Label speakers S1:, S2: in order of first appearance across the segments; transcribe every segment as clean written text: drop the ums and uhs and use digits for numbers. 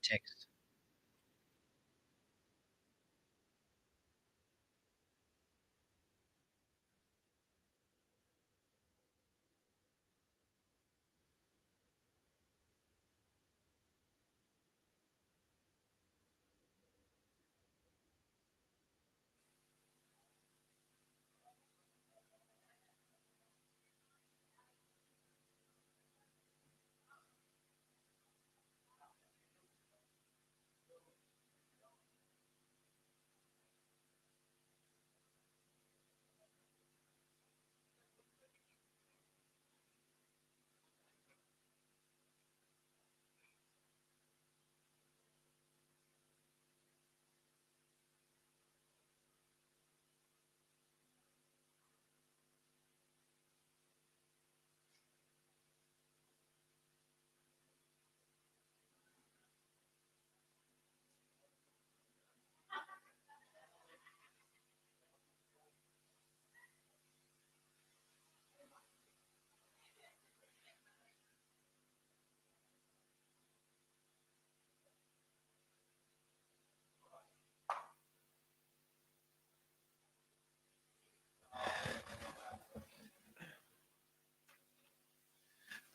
S1: text.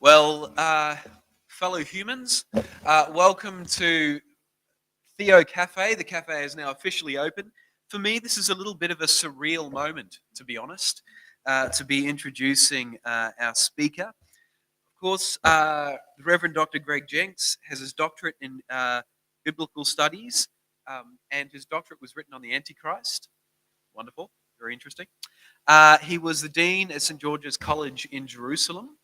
S2: Well, fellow humans, welcome to TheoCafe. The cafe is now officially open. For me, this is a little bit of a surreal moment, to be honest, to be introducing our speaker. Of course, the Reverend Dr. Greg Jenks has his doctorate in biblical studies, and his doctorate was written on the Antichrist. Wonderful, very interesting. He was the Dean at St. George's College in Jerusalem.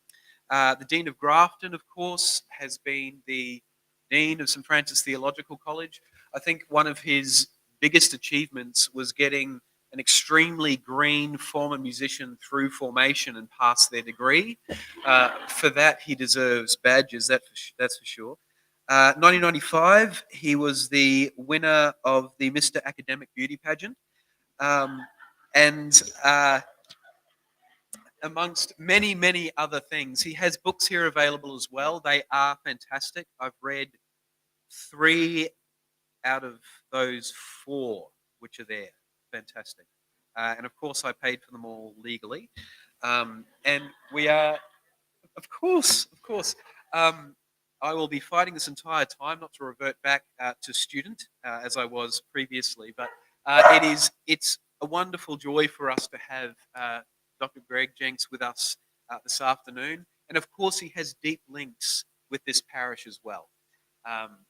S2: The Dean of Grafton, of course, has been the Dean of St. Francis Theological College. I think one of his biggest achievements was getting an extremely green former musician through formation and pass their degree. For that, he deserves badges, that's for sure. 1995, he was the winner of the Mr. Academic Beauty Pageant. And amongst many, many other things. He has books here available as well. They are fantastic. I've read 3 out of those 4 which are there. Fantastic. And of course, I paid for them all legally. And we are, of course, I will be fighting this entire time not to revert back to student as I was previously, but it's a wonderful joy for us to have Dr. Greg Jenks with us this afternoon. And of course, he has deep links with this parish as well.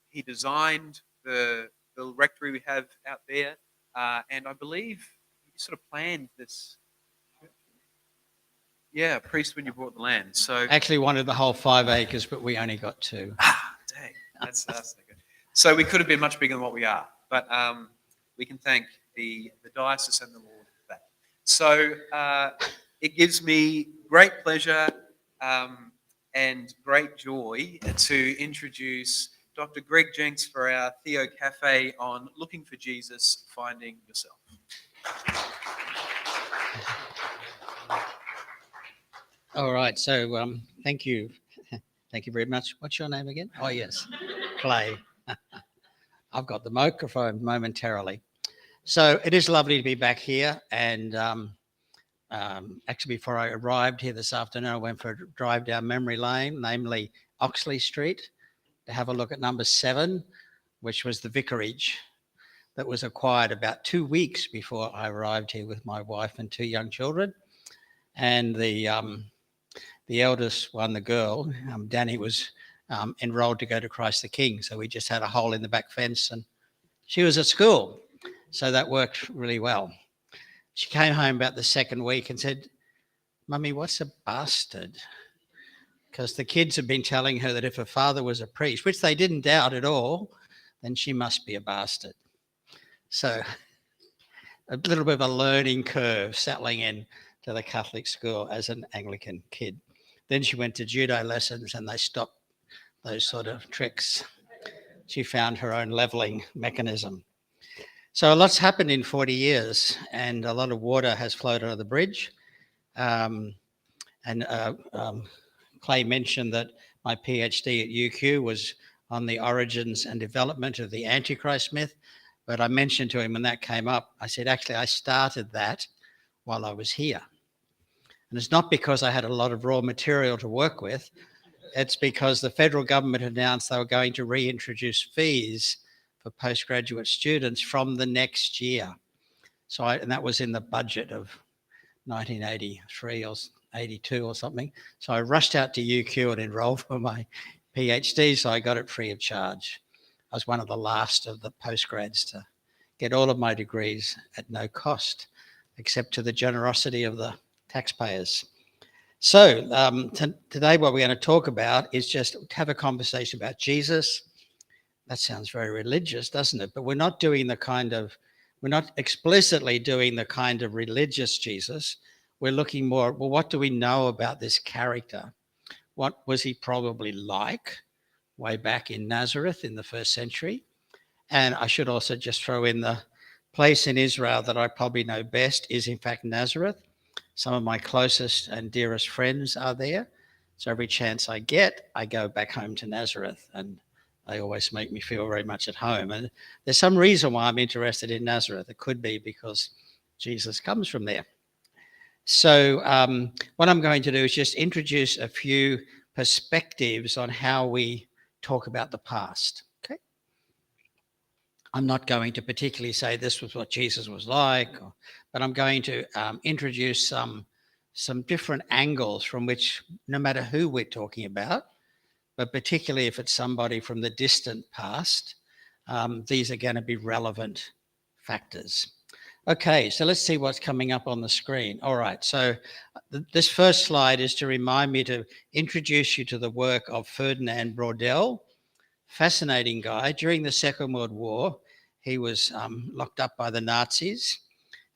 S2: He designed the rectory we have out there, and I believe he sort of planned this. Yeah, priest when you bought the land. So
S1: Actually wanted the whole 5 acres, but we only got 2.
S2: Dang, that's no good. So we could have been much bigger than what we are, but we can thank the diocese and the Lord for that. So it gives me great pleasure and great joy to introduce Dr. Greg Jenks for our Theo Cafe on Looking for Jesus, Finding Yourself.
S1: All right, so thank you. Thank you very much. What's your name again? Oh, yes, Clay. I've got the microphone momentarily. So it is lovely to be back here. And actually, before I arrived here this afternoon, I went for a drive down memory lane, namely Oxley Street, to have a look at number 7, which was the vicarage that was acquired about 2 weeks before I arrived here with my wife and 2 young children. And the eldest one, the girl, Danny, was enrolled to go to Christ the King. So we just had a hole in the back fence and she was at school. So that worked really well. She came home about the 2nd week and said, "Mummy, what's a bastard?" Because the kids had been telling her that if her father was a priest, which they didn't doubt at all, then she must be a bastard. So a little bit of a learning curve settling in to the Catholic school as an Anglican kid. Then she went to judo lessons and they stopped those sort of tricks. She found her own leveling mechanism. So a lot's happened in 40 years and a lot of water has flowed under the bridge. Clay mentioned that my PhD at UQ was on the origins and development of the Antichrist myth. But I mentioned to him when that came up, I said, actually, I started that while I was here. And it's not because I had a lot of raw material to work with. It's because the federal government announced they were going to reintroduce fees for postgraduate students from the next year. And that was in the budget of 1983 or 82 or something. So I rushed out to UQ and enrolled for my PhD, so I got it free of charge. I was one of the last of the postgrads to get all of my degrees at no cost, except to the generosity of the taxpayers. So today what we're going to talk about is just have a conversation about Jesus. That sounds very religious, doesn't it? But we're not explicitly doing the kind of religious Jesus. We're looking more, well, what do we know about this character? What was he probably like way back in Nazareth in the first century? And I should also just throw in the place in Israel that I probably know best is in fact Nazareth. Some of my closest and dearest friends are there. So every chance I get, I go back home to Nazareth, and they always make me feel very much at home. And there's some reason why I'm interested in Nazareth. It could be because Jesus comes from there. So what I'm going to do is just introduce a few perspectives on how we talk about the past. Okay. I'm not going to particularly say this was what Jesus was like, but I'm going to introduce some different angles from which, no matter who we're talking about, but particularly if it's somebody from the distant past, these are going to be relevant factors. Okay, so let's see what's coming up on the screen. All right, so this first slide is to remind me to introduce you to the work of Ferdinand Braudel. Fascinating guy. During the Second World War, he was locked up by the Nazis,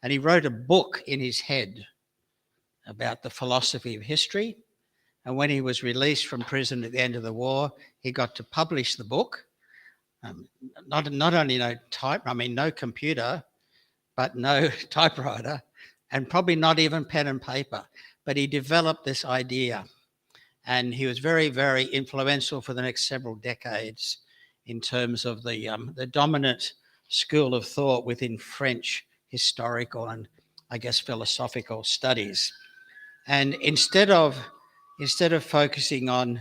S1: and he wrote a book in his head about the philosophy of history. And when he was released from prison at the end of the war, he got to publish the book. Not only no computer, but no typewriter, and probably not even pen and paper. But he developed this idea, and he was very, very influential for the next several decades in terms of the dominant school of thought within French historical and, I guess, philosophical studies. And instead of focusing on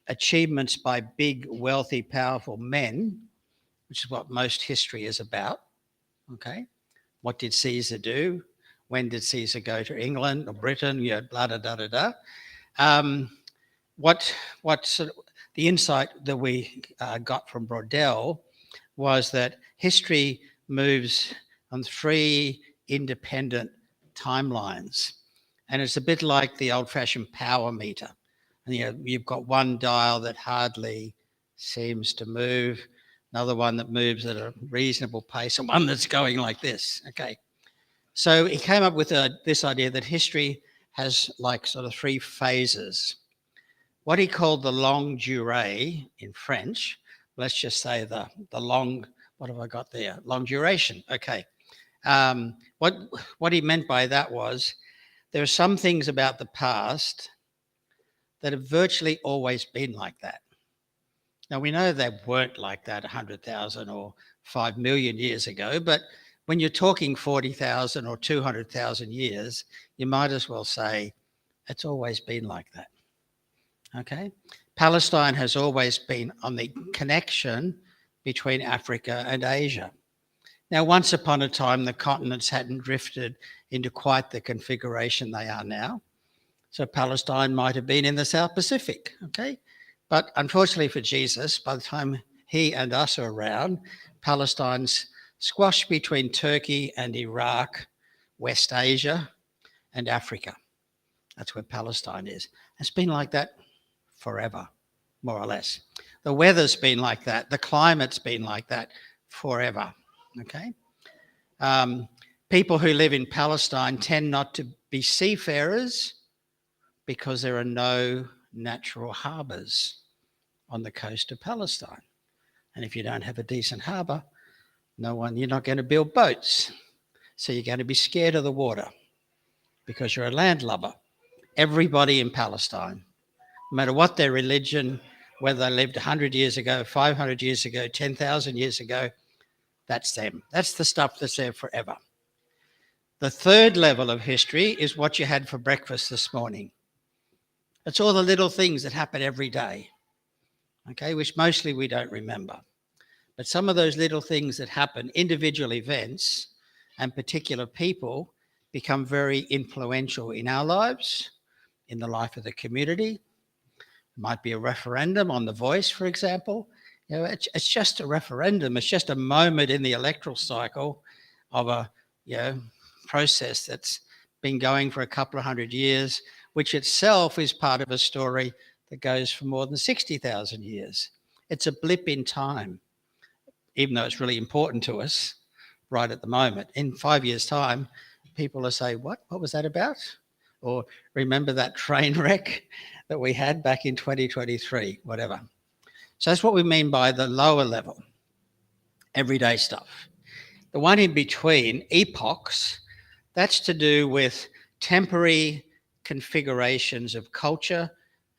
S1: achievements by big, wealthy, powerful men, which is what most history is about, okay? What did Caesar do? When did Caesar go to England or Britain? Blah, da, da, da, da. The insight that we got from Braudel was that history moves on 3 independent timelines. And it's a bit like the old-fashioned power meter. And, you've got one dial that hardly seems to move, another one that moves at a reasonable pace, and one that's going like this. Okay. So he came up with this idea that history has like sort of 3 phases. What he called the longue durée in French, let's just say the long, what have I got there? Long duration. Okay. What he meant by that was there are some things about the past that have virtually always been like that. Now, we know they weren't like that 100,000 or 5 million years ago, but when you're talking 40,000 or 200,000 years, you might as well say it's always been like that. Okay? Palestine has always been on the connection between Africa and Asia. Now, once upon a time, the continents hadn't drifted into quite the configuration they are now. So Palestine might have been in the South Pacific, okay? But unfortunately for Jesus, by the time he and us are around, Palestine's squashed between Turkey and Iraq, West Asia and Africa. That's where Palestine is. It's been like that forever, more or less. The weather's been like that. The climate's been like that forever, okay? People who live in Palestine tend not to be seafarers because there are no natural harbours on the coast of Palestine. And if you don't have a decent harbour, you're not going to build boats. So you're going to be scared of the water because you're a landlubber. Everybody in Palestine, no matter what their religion, whether they lived 100 years ago, 500 years ago, 10,000 years ago, that's them. That's the stuff that's there forever. The third level of history is what you had for breakfast this morning. It's all the little things that happen every day, okay, which mostly we don't remember. But some of those little things that happen, individual events and particular people, become very influential in our lives, in the life of the community. It might be a referendum on the voice, for example. You know, it's just a referendum. It's just a moment in the electoral cycle of a process that's been going for a couple of hundred years, which itself is part of a story that goes for more than 60,000 years. It's a blip in time, even though it's really important to us right at the moment. In 5 years' time, people will say, what was that about? Or remember that train wreck that we had back in 2023, whatever. So that's what we mean by the lower level, everyday stuff. The one in between, epochs, that's to do with temporary configurations of culture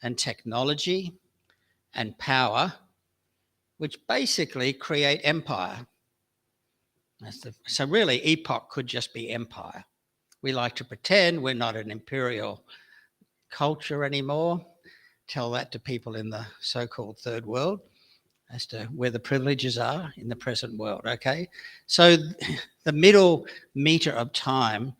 S1: and technology and power, which basically create empire. So really, epoch could just be empire. We like to pretend we're not an imperial culture anymore. Tell that to people in the so-called third world as to where the privileges are in the present world, okay? So the middle meter of time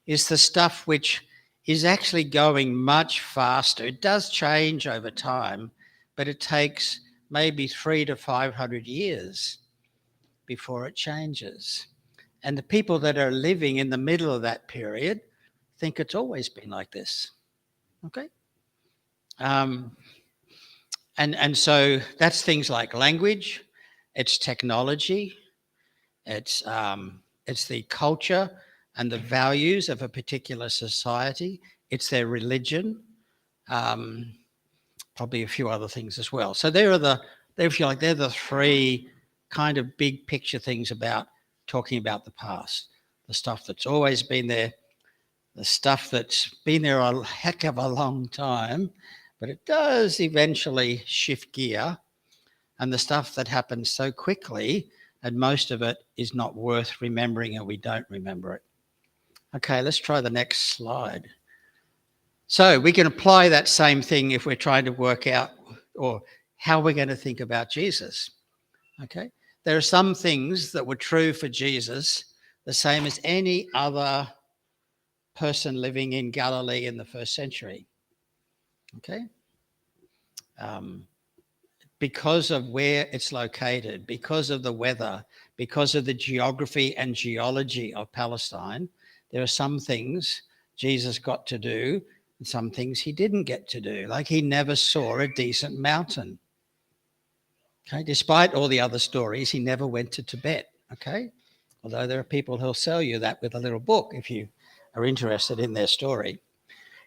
S1: is the stuff which is actually going much faster. It does change over time, but it takes maybe 300 to 500 years before it changes. And the people that are living in the middle of that period think it's always been like this, okay? And so that's things like language, it's technology, it's the culture and the values of a particular society, it's their religion, probably a few other things as well. So they're the three kind of big picture things about talking about the past. The stuff that's always been there, the stuff that's been there a heck of a long time, but it does eventually shift gear, and the stuff that happens so quickly, and most of it is not worth remembering and we don't remember it. Okay, let's try the next slide. So we can apply that same thing if we're trying to work out or how we're going to think about Jesus. Okay, there are some things that were true for Jesus, the same as any other person living in Galilee in the first century. Okay, because of where it's located, because of the weather, because of the geography and geology of Palestine, there are some things Jesus got to do and some things he didn't get to do. Like he never saw a decent mountain. Okay, despite all the other stories, he never went to Tibet. Okay, although there are people who'll sell you that with a little book if you are interested in their story.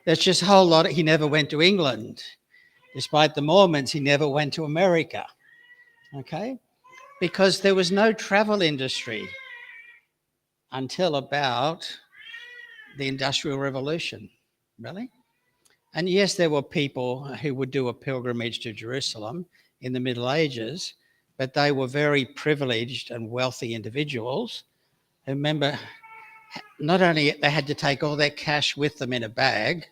S1: There's just a whole lot. He never went to England. Despite the Mormons, he never went to America. Okay, because there was no travel industry until about the Industrial Revolution, really. And yes, there were people who would do a pilgrimage to Jerusalem in the Middle Ages, but they were very privileged and wealthy individuals who, remember, not only they had to take all their cash with them in a bag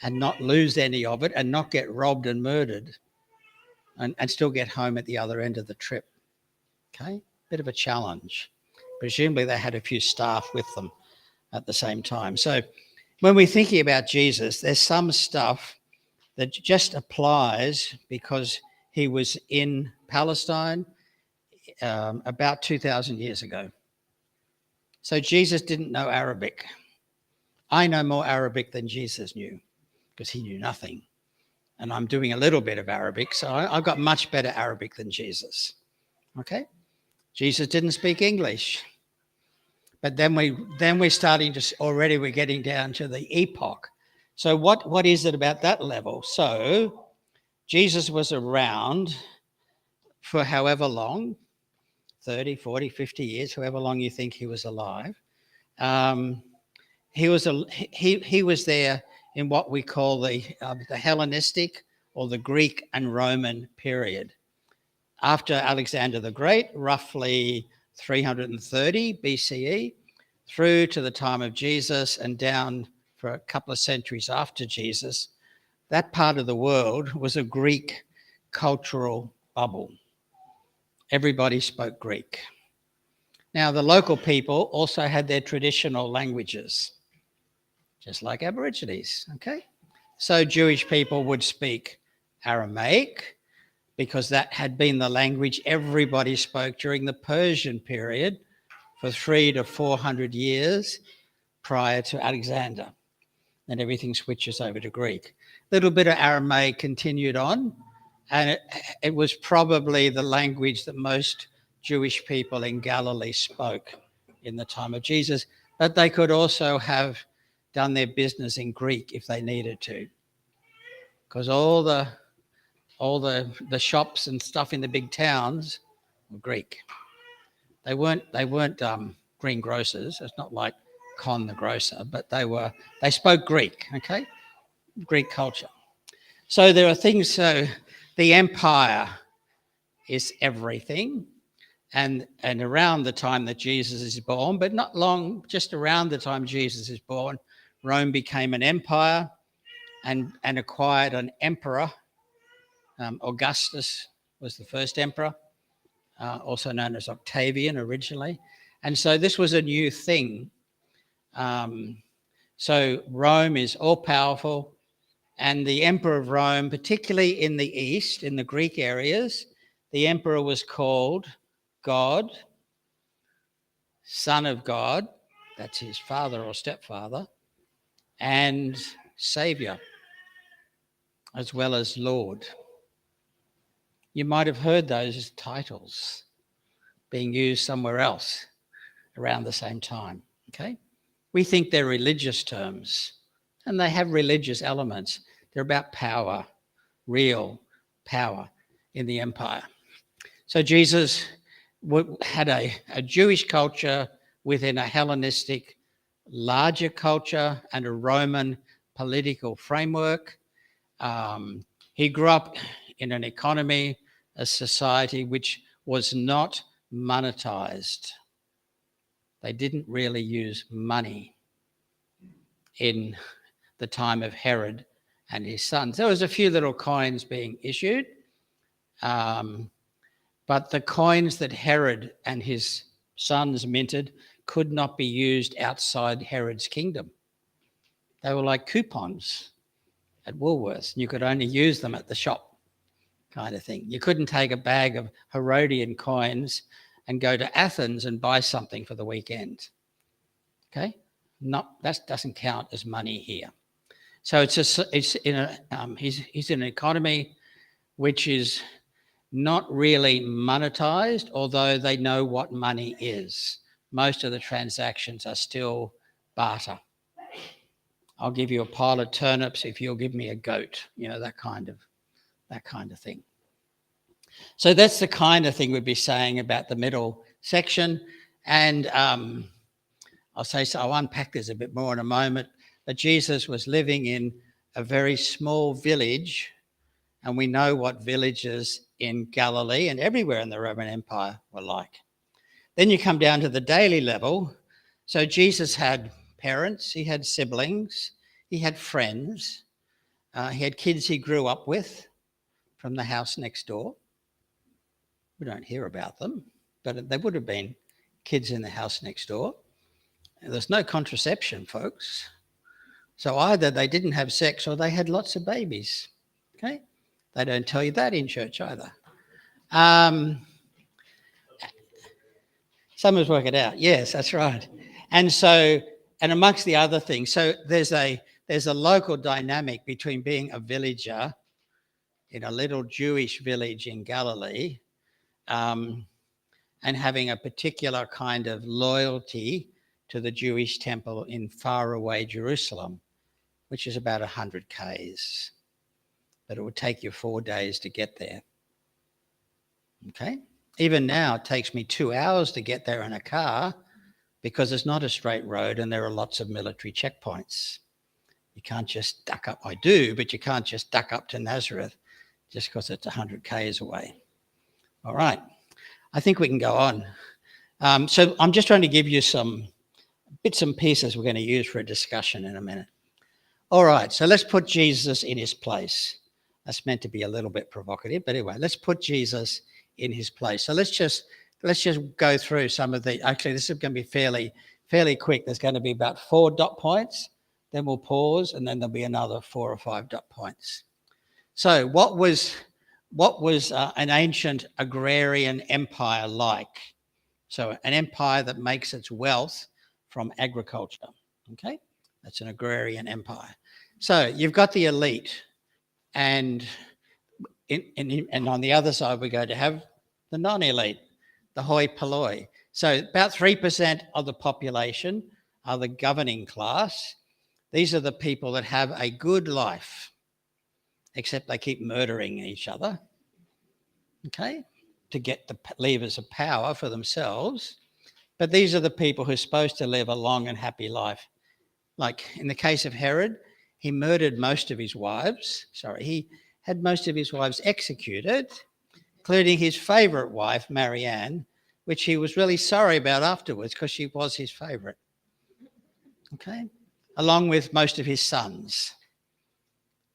S1: and not lose any of it and not get robbed and murdered and still get home at the other end of the trip. Okay, bit of a challenge. Presumably they had a few staff with them at the same time. So when we're thinking about Jesus, there's some stuff that just applies because he was in Palestine about 2,000 years ago. So Jesus didn't know Arabic. I know more Arabic than Jesus knew because he knew nothing. And I'm doing a little bit of Arabic, so I've got much better Arabic than Jesus. Okay? Jesus didn't speak English. But then we're starting to, already we're getting down to the epoch. So what is it about that level? So Jesus was around for however long, 30, 40, 50 years, however long you think he was alive. He was there in what we call the Hellenistic or the Greek and Roman period. After Alexander the Great, roughly 330 BCE, through to the time of Jesus and down for a couple of centuries after Jesus, that part of the world was a Greek cultural bubble. Everybody spoke Greek. Now, the local people also had their traditional languages, just like Aborigines, okay? So Jewish people would speak Aramaic because that had been the language everybody spoke during the Persian period for 300 to 400 years prior to Alexander. Then everything switches over to Greek. A little bit of Aramaic continued on, and it was probably the language that most Jewish people in Galilee spoke in the time of Jesus, but they could also have done their business in Greek if they needed to, because all the shops and stuff in the big towns were Greek. They weren't greengrocers. It's not like Con the grocer, but they spoke Greek, okay? Greek culture. So there are things, so the empire is everything. And around the time that Jesus is born, but not long, just around the time Jesus is born, Rome became an empire and acquired an emperor. Augustus was the first emperor, also known as Octavian originally. And so this was a new thing. So Rome is all-powerful, and the emperor of Rome, particularly in the east, in the Greek areas, the emperor was called God, Son of God, that's his father or stepfather, and Savior, as well as Lord. You might have heard those titles being used somewhere else around the same time, okay? We think they're religious terms, and they have religious elements. They're about power, real power in the empire. So Jesus had a Jewish culture within a Hellenistic larger culture and a Roman political framework. He grew up in an economy, a society which was not monetized. They didn't really use money in the time of Herod and his sons. There was a few little coins being issued, but the coins that Herod and his sons minted could not be used outside Herod's kingdom. They were like coupons at Woolworths. You could only use them at the shop, kind of thing. You couldn't take a bag of Herodian coins and go to Athens and buy something for the weekend. Okay? That doesn't count as money here. So he's in an economy which is not really monetized, although they know what money is. Most of the transactions are still barter. I'll give you a pile of turnips if you'll give me a goat, that kind of thing. So that's the kind of thing we'd be saying about the middle section. And I'll unpack this a bit more in a moment, but Jesus was living in a very small village, and we know what villages in Galilee and everywhere in the Roman Empire were like. Then you come down to the daily level. So Jesus had parents, he had siblings, he had friends, he had kids he grew up with from the house next door. We don't hear about them, but there would have been kids in the house next door. There's no contraception, folks. So either they didn't have sex or they had lots of babies. Okay? They don't tell you that in church either. Someone's work it out. Yes, that's right. And amongst the other things, so there's a local dynamic between being a villager in a little Jewish village in Galilee and having a particular kind of loyalty to the Jewish temple in faraway Jerusalem, which is about 100 k's. But it would take you 4 days to get there. Okay? Even now, it takes me 2 hours to get there in a car because it's not a straight road and there are lots of military checkpoints. You can't just duck up. I do, but you can't just duck up to Nazareth just because it's 100 k's away. All right, I think we can go on. So I'm just trying to give you some bits and pieces we're going to use for a discussion in a minute. All right, so let's put Jesus in his place. That's meant to be a little bit provocative, but anyway, let's put Jesus in his place. So let's just go through some of the. Actually, this is going to be fairly quick. There's going to be about 4 dot points. Then we'll pause, and then there'll be another 4 or 5 dot points. So, what was an ancient agrarian empire like? So, an empire that makes its wealth from agriculture. Okay, that's an agrarian empire. So, you've got the elite, and on the other side, we're going to have the non-elite, the hoi polloi. So, about 3% of the population are the governing class. These are the people that have a good life, except they keep murdering each other, okay, to get the levers of power for themselves. But these are the people who are supposed to live a long and happy life. Like in the case of Herod, he murdered most of his wives. He had most of his wives executed, including his favourite wife, Marianne, which he was really sorry about afterwards because she was his favourite, okay, along with most of his sons.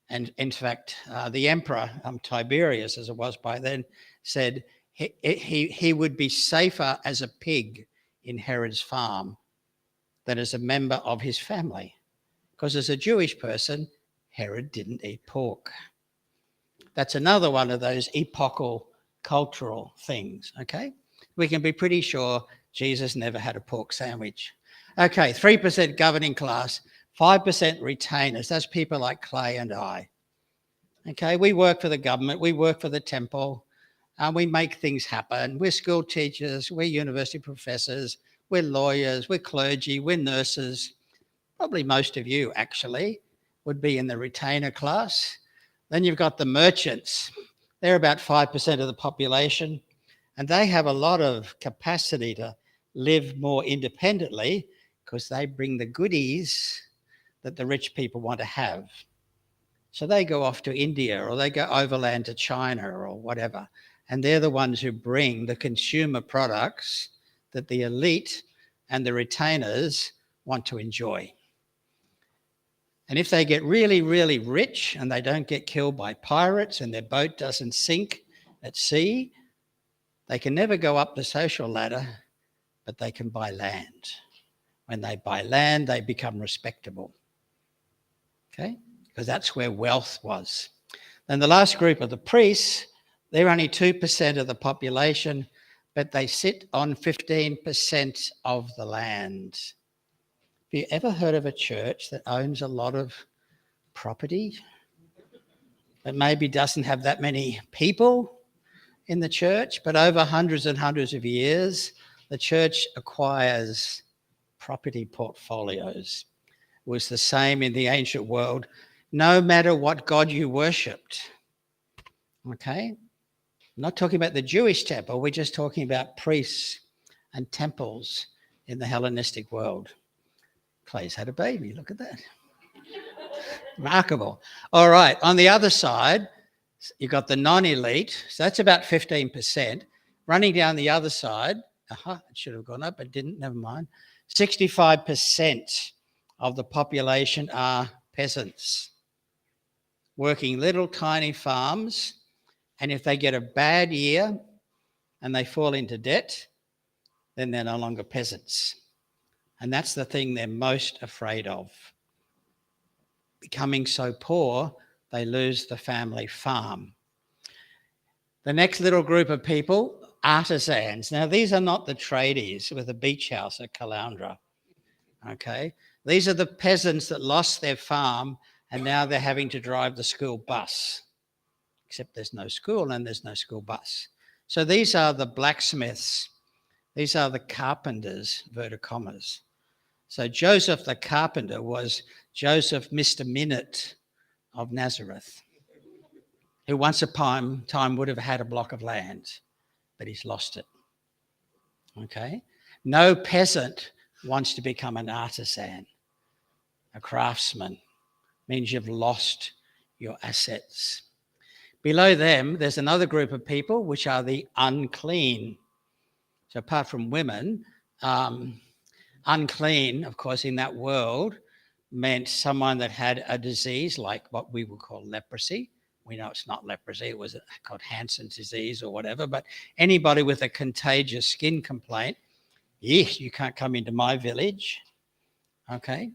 S1: And in fact, the emperor, Tiberius, as it was by then, said he would be safer as a pig in Herod's farm than as a member of his family. Because as a Jewish person, Herod didn't eat pork. That's another one of those epochal cultural things, okay? We can be pretty sure Jesus never had a pork sandwich. Okay, 3% governing class, 5% retainers. That's people like Clay and I. Okay, we work for the government, we work for the temple, and we make things happen. We're school teachers, we're university professors, we're lawyers, we're clergy, we're nurses. Probably most of you actually would be in the retainer class. Then you've got the merchants. They're about 5% of the population, and they have a lot of capacity to live more independently because they bring the goodies that the rich people want to have. So they go off to India or they go overland to China or whatever, and they're the ones who bring the consumer products that the elite and the retainers want to enjoy. And if they get really, really rich and they don't get killed by pirates and their boat doesn't sink at sea, they can never go up the social ladder, but they can buy land. When they buy land, they become respectable, okay? Because that's where wealth was. Then the last group are the priests. They're only 2% of the population, but they sit on 15% of the land. Have you ever heard of a church that owns a lot of property, but maybe doesn't have that many people in the church, but over hundreds and hundreds of years, the church acquires property portfolios? It was the same in the ancient world, no matter what God you worshipped. Okay? I'm not talking about the Jewish temple, we're just talking about priests and temples in the Hellenistic world. Clay's had a baby, look at that. Remarkable. All right, on the other side, you've got the non-elite, so that's about 15%. Running down the other side, it should have gone up, but didn't, never mind. 65% of the population are peasants, working little tiny farms, and if they get a bad year and they fall into debt, then they're no longer peasants. And that's the thing they're most afraid of. Becoming so poor, they lose the family farm. The next little group of people, artisans. Now, these are not the tradies with a beach house at Caloundra, okay? These are the peasants that lost their farm and now they're having to drive the school bus, except there's no school and there's no school bus. So these are the blacksmiths. These are the carpenters, inverted commas. So Joseph the carpenter was Joseph Mr. Minute of Nazareth, who once upon a time would have had a block of land, but he's lost it. Okay? No peasant wants to become an artisan, a craftsman. Means you've lost your assets. Below them, there's another group of people, which are the unclean. So apart from women, unclean, of course, in that world meant someone that had a disease like what we would call leprosy. We know it's not leprosy, it was called Hansen's disease or whatever, but anybody with a contagious skin complaint, you can't come into my village. Okay.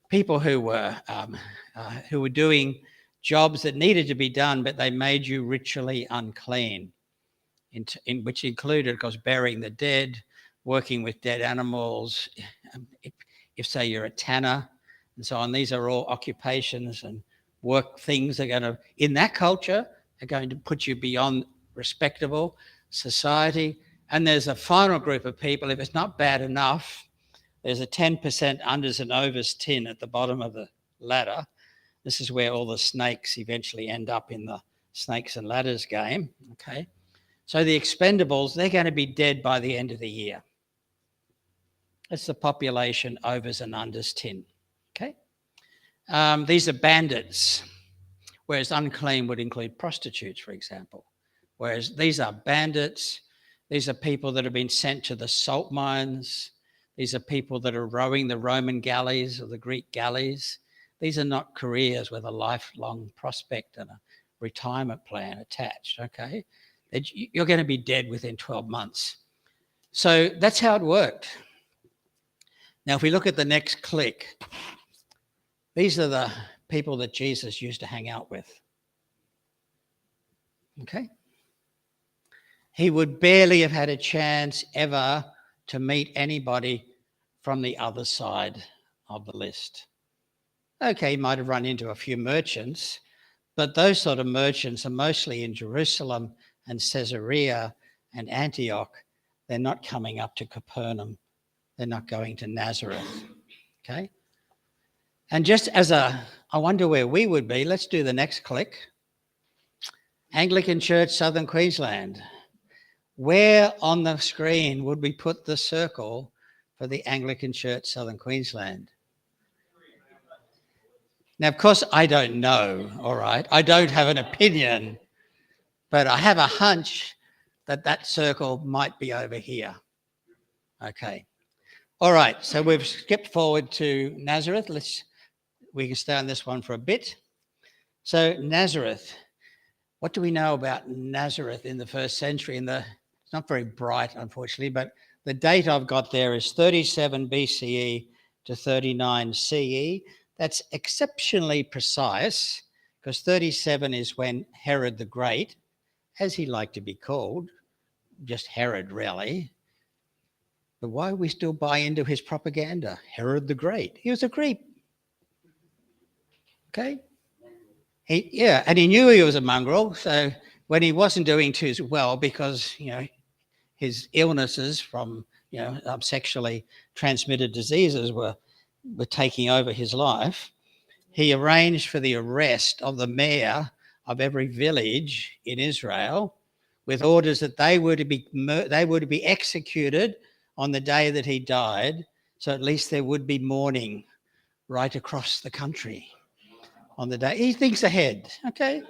S1: People who were doing jobs that needed to be done, but they made you ritually unclean, in which included, of course, burying the dead, working with dead animals. If say you're a tanner and so on, these are all occupations and work things that are going to, in that culture, are going to put you beyond respectable society. And there's a final group of people, if it's not bad enough, there's a 10% unders and overs tin at the bottom of the ladder. This is where all the snakes eventually end up in the snakes and ladders game. Okay. So the expendables, they're going to be dead by the end of the year. That's the population overs and unders tin. Okay. These are bandits, whereas unclean would include prostitutes, for example. Whereas these are bandits. These are people that have been sent to the salt mines. These are people that are rowing the Roman galleys or the Greek galleys. These are not careers with a lifelong prospect and a retirement plan attached, okay? You're going to be dead within 12 months. So that's how it worked. Now, if we look at the next click, these are the people that Jesus used to hang out with, okay? He would barely have had a chance ever to meet anybody from the other side of the list. Okay, he might have run into a few merchants, but those sort of merchants are mostly in Jerusalem and Caesarea and Antioch. They're not coming up to Capernaum. They're not going to Nazareth, okay? And just as I wonder where we would be, let's do the next click. Anglican Church, Southern Queensland. Where on the screen would we put the circle for the Anglican Church, Southern Queensland? Now, of course, I don't know, all right? I don't have an opinion, but I have a hunch that that circle might be over here. Okay. All right, so we've skipped forward to Nazareth. We can stay on this one for a bit. So Nazareth, what do we know about Nazareth in the first century? It's not very bright, unfortunately, but the date I've got there is 37 BCE to 39 CE. That's exceptionally precise because 37 is when Herod the Great, as he liked to be called, just Herod really. But why we still buy into his propaganda? Herod the Great. He was a creep. Okay? And he knew he was a mongrel. So when he wasn't doing too well because, his illnesses from, sexually transmitted diseases were taking over his life, he arranged for the arrest of the mayor of every village in Israel with orders that they were to be executed on the day that he died, so at least there would be mourning right across the country on the day. He thinks ahead, okay?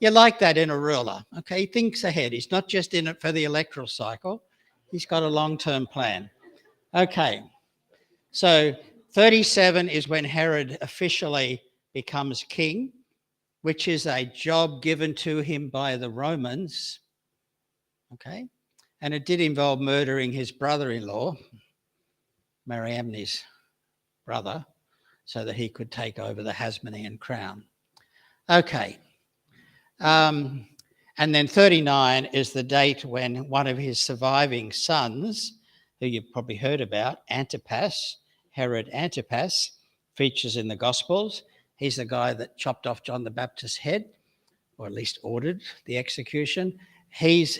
S1: You like that in a ruler, okay? He thinks ahead. He's not just in it for the electoral cycle. He's got a long-term plan. Okay, so 37 is when Herod officially becomes king, which is a job given to him by the Romans, okay? And it did involve murdering his brother-in-law, Mariamne's brother, so that he could take over the Hasmonean crown. Okay. And then 39 is the date when one of his surviving sons, who you've probably heard about, Antipas, Herod Antipas, features in the Gospels. He's the guy that chopped off John the Baptist's head, or at least ordered the execution. He's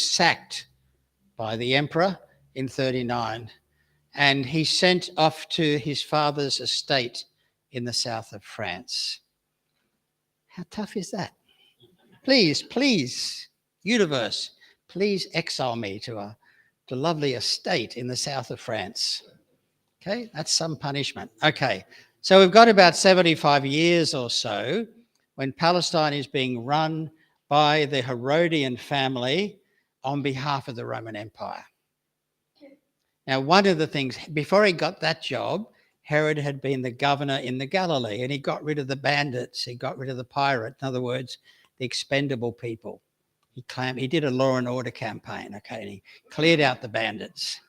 S1: sacked by the emperor in 39, and he's sent off to his father's estate in the south of France. How tough is that? Please, universe, please exile me to a lovely estate in the south of France. Okay, that's some punishment. Okay, so we've got about 75 years or so when Palestine is being run by the Herodian family on behalf of the Roman Empire. Now, one of the things, before he got that job, Herod had been the governor in the Galilee, and he got rid of the bandits, he got rid of the pirate, in other words, the expendable people. He did a law and order campaign, okay, and he cleared out the bandits.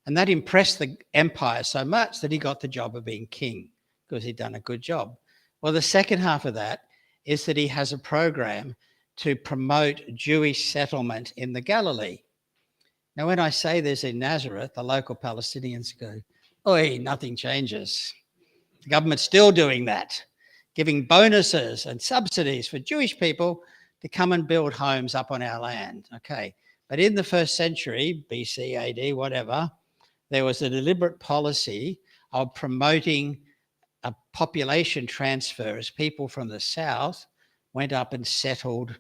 S1: And that impressed the empire so much that he got the job of being king because he'd done a good job. Well, the second half of that is that he has a program to promote Jewish settlement in the Galilee. Now, when I say this in Nazareth, the local Palestinians go, "Oi, nothing changes. The government's still doing that, giving bonuses and subsidies for Jewish people to come and build homes up on our land." Okay, but in the first century, BC, AD, whatever, there was a deliberate policy of promoting a population transfer as people from the south went up and settled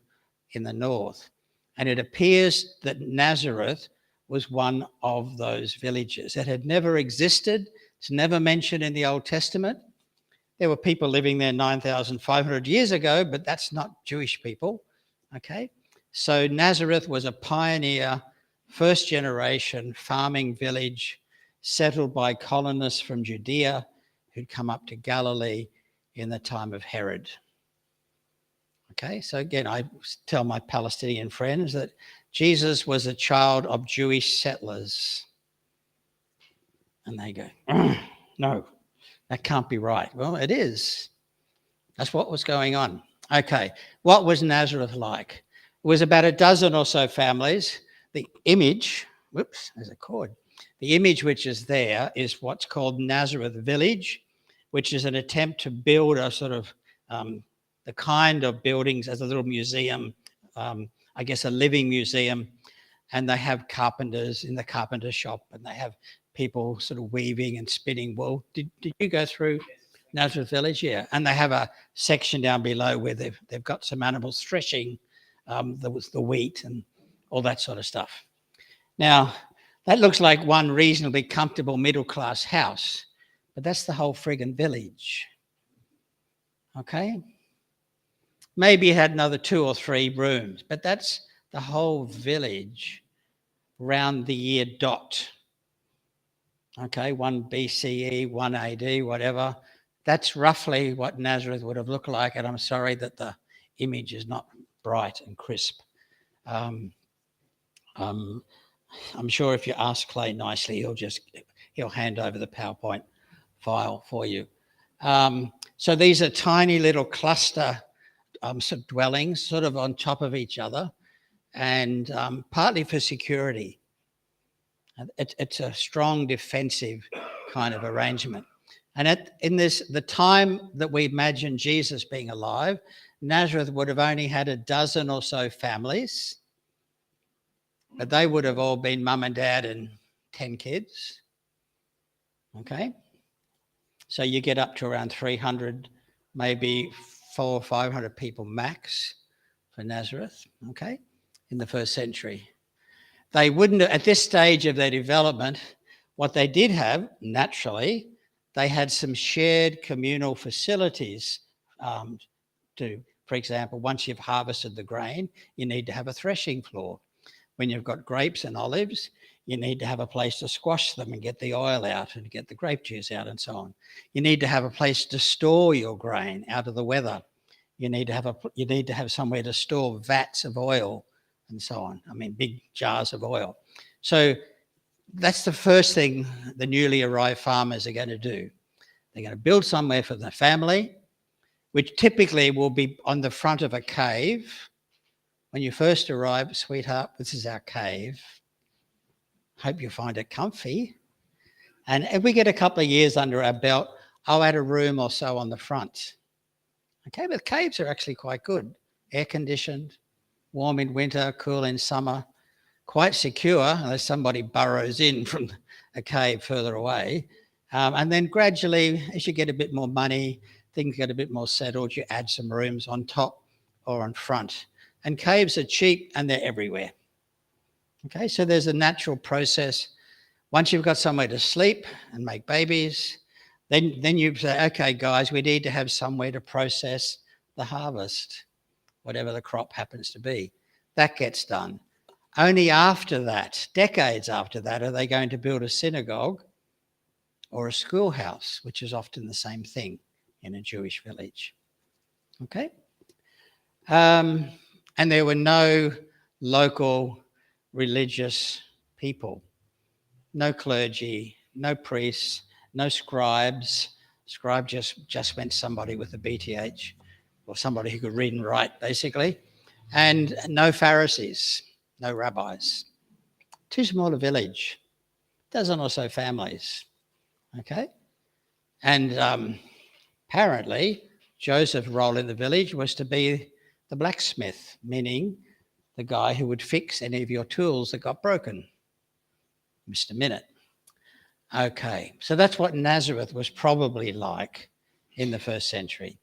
S1: in the north. And it appears that Nazareth was one of those villages. It had never existed. It's never mentioned in the Old Testament. There were people living there 9,500 years ago, but that's not Jewish people, okay? So Nazareth was a pioneer, first generation farming village settled by colonists from Judea who'd come up to Galilee in the time of Herod. Okay, so again, I tell my Palestinian friends that Jesus was a child of Jewish settlers. And they go, "No, that can't be right." Well, it is. That's what was going on. Okay, what was Nazareth like? It was about a dozen or so families. The image, whoops, there's a cord. The image which is there is what's called Nazareth Village, which is an attempt to build a sort of the kind of buildings as a little museum, I guess a living museum. And they have carpenters in the carpenter shop, and they have people sort of weaving and spinning wool. Did you go through Nazareth Village? Yeah. And they have a section down below where they've got some animals threshing the wheat and all that sort of stuff. Now, that looks like one reasonably comfortable middle-class house, but that's the whole friggin' village. Okay? Maybe it had another 2 or 3 rooms, but that's the whole village round the year dot. Okay, 1 BCE, 1 AD, whatever. That's roughly what Nazareth would have looked like, and I'm sorry that the image is not bright and crisp. I'm sure if you ask Clay nicely, he'll hand over the PowerPoint file for you. So these are tiny little cluster sort of dwellings, sort of on top of each other, and partly for security. It's a strong defensive kind of arrangement. And the time that we imagine Jesus being alive, Nazareth would have only had a dozen or so families, but they would have all been mum and dad and 10 kids. Okay? So you get up to around 300, maybe 400 or 500 people max for Nazareth, okay, in the first century. They wouldn't, at this stage of their development, what they did have, naturally, they had some shared communal facilities for example, once you've harvested the grain, you need to have a threshing floor. When you've got grapes and olives, you need to have a place to squash them and get the oil out and get the grape juice out and so on. You need to have a place to store your grain out of the weather. You need to have somewhere to store vats of oil and so on. I mean, big jars of oil. So that's the first thing the newly arrived farmers are going to do. They're going to build somewhere for the family, which typically will be on the front of a cave. When you first arrive, "Sweetheart, this is our cave. Hope you find it comfy." And if we get a couple of years under our belt, I'll add a room or so on the front. Okay, but caves are actually quite good. Air conditioned, warm in winter, cool in summer, quite secure unless somebody burrows in from a cave further away. And then gradually, as you get a bit more money, things get a bit more settled, you add some rooms on top or on front. And caves are cheap and they're everywhere. Okay, so there's a natural process. Once you've got somewhere to sleep and make babies, then you say, "Okay, guys, we need to have somewhere to process the harvest." whatever the crop happens to be. That gets done. Only after that, decades after that, are they going to build a synagogue or a schoolhouse, which is often the same thing in a Jewish village. Okay? And there were no local religious people, no clergy, no priests, no scribes. Scribe just meant somebody with a BTH or somebody who could read and write, basically. And no Pharisees, no rabbis. Too small a village, dozen or so families. Okay? And apparently, Joseph's role in the village was to be the blacksmith, meaning the guy who would fix any of your tools that got broken. Mr. Minute. Okay, so that's what Nazareth was probably like in the first century.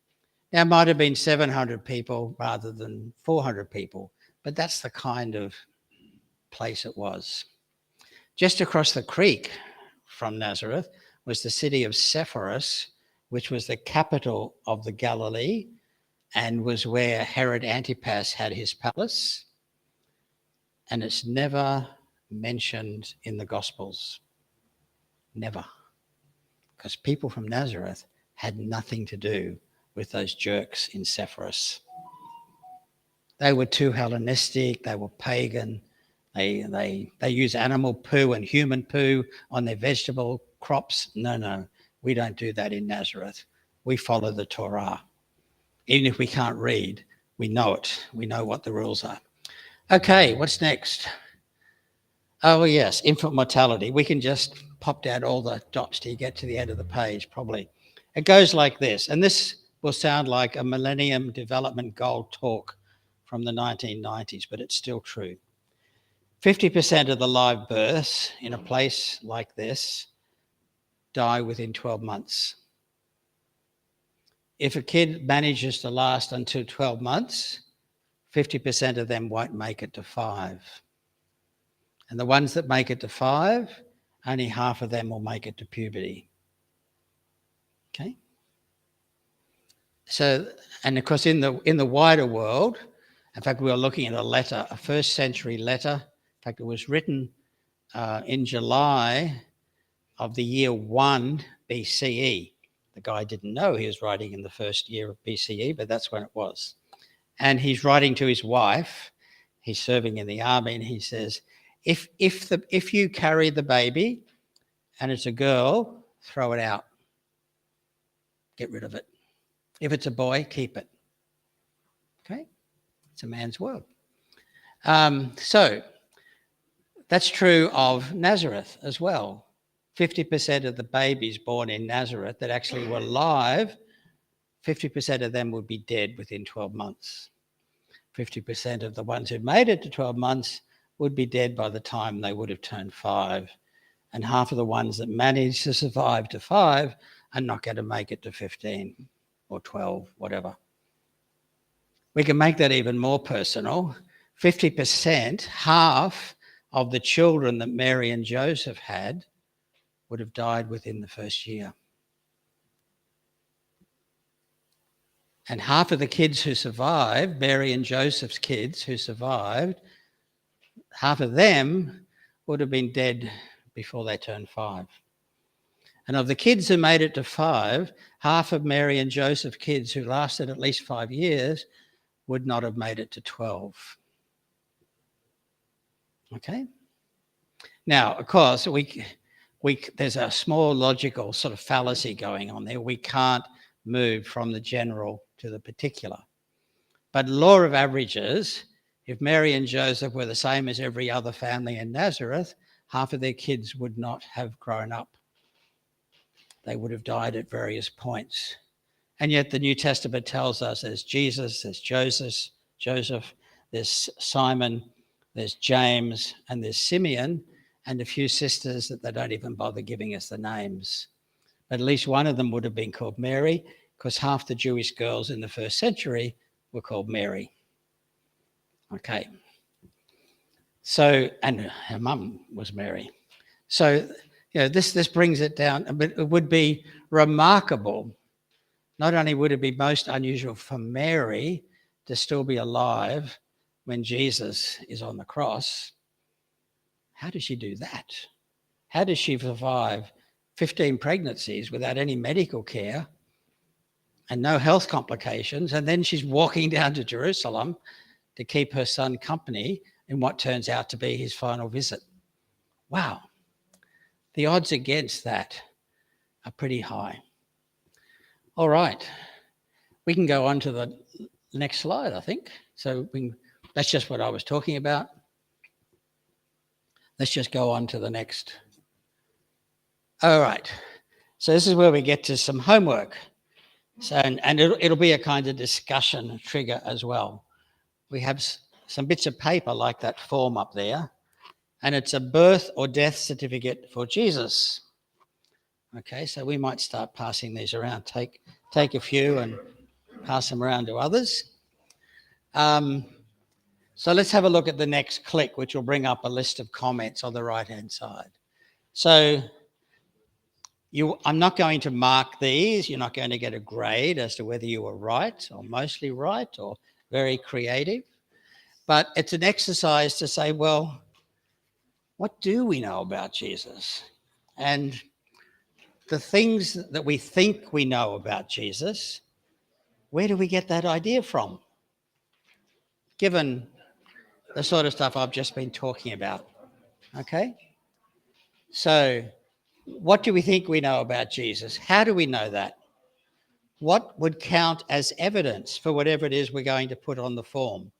S1: Now, it might have been 700 people rather than 400 people, but that's the kind of place it was. Just across the creek from Nazareth was the city of Sepphoris, which was the capital of the Galilee and was where Herod Antipas had his palace. And it's never mentioned in the Gospels. Never. Because people from Nazareth had nothing to do with those jerks in Sepphoris. They were too Hellenistic, they were pagan, they use animal poo and human poo on their vegetable crops. No, we don't do that in Nazareth. We follow the Torah. Even if we can't read, we know it. We know what the rules are. Okay, what's next? Oh, yes, infant mortality. We can just pop down all the dots till you get to the end of the page, probably. It goes like this, and this will sound like a Millennium Development Goal talk from the 1990s, but it's still true. 50% of the live births in a place like this die within 12 months. If a kid manages to last until 12 months, 50% of them won't make it to 5. And the ones that make it to 5, only half of them will make it to puberty. Okay? So, and of course, in the wider world, in fact, we were looking at a letter, a first century letter. In fact, it was written in July of the year 1 BCE. The guy didn't know he was writing in the first year of BCE, but that's when it was. And he's writing to his wife. He's serving in the army, and he says, if you carry the baby and it's a girl, throw it out. Get rid of it. If it's a boy, keep it. Okay? It's a man's world. So that's true of Nazareth as well. 50% of the babies born in Nazareth that actually were live, 50% of them would be dead within 12 months. 50% of the ones who made it to 12 months would be dead by the time they would have turned 5. And half of the ones that managed to survive to 5 are not going to make it to 15 or 12, whatever. We can make that even more personal. 50%, half of the children that Mary and Joseph had would have died within the first year. And half of the kids who survived, Mary and Joseph's kids who survived, half of them would have been dead before they turned 5. And of the kids who made it to 5, half of Mary and Joseph's kids who lasted at least 5 years would not have made it to 12. Okay? Now, of course, there's a small logical sort of fallacy going on there. We can't move from the general to the particular. But law of averages, if Mary and Joseph were the same as every other family in Nazareth, half of their kids would not have grown up. They would have died at various points. And yet the New Testament tells us there's Jesus, there's Joseph, there's Simon, there's James, and there's Simeon, and a few sisters that they don't even bother giving us the names. But at least one of them would have been called Mary, because half the Jewish girls in the first century were called Mary. Okay. So, and her mum was Mary. So, this brings it down, but it would be remarkable. Not only would it be most unusual for Mary to still be alive when Jesus is on the cross. How does she do that? How does she survive 15 pregnancies without any medical care and no health complications? And then she's walking down to Jerusalem to keep her son company in what turns out to be his final visit. Wow. The odds against that are pretty high. All right. We can go on to the next slide, I think. So that's just what I was talking about. Let's just go on to the next. All right. So this is where we get to some homework. So, and it'll be a kind of discussion trigger as well. We have some bits of paper like that form up there, and it's a birth or death certificate for Jesus. Okay, so we might start passing these around. Take a few and pass them around to others. So let's have a look at the next click, which will bring up a list of comments on the right-hand side. So I'm not going to mark these. You're not going to get a grade as to whether you were right or mostly right or very creative. But it's an exercise to say, well, what do we know about Jesus? And the things that we think we know about Jesus, where do we get that idea from? Given the sort of stuff I've just been talking about. Okay? So, what do we think we know about Jesus? How do we know that? What would count as evidence for whatever it is we're going to put on the form?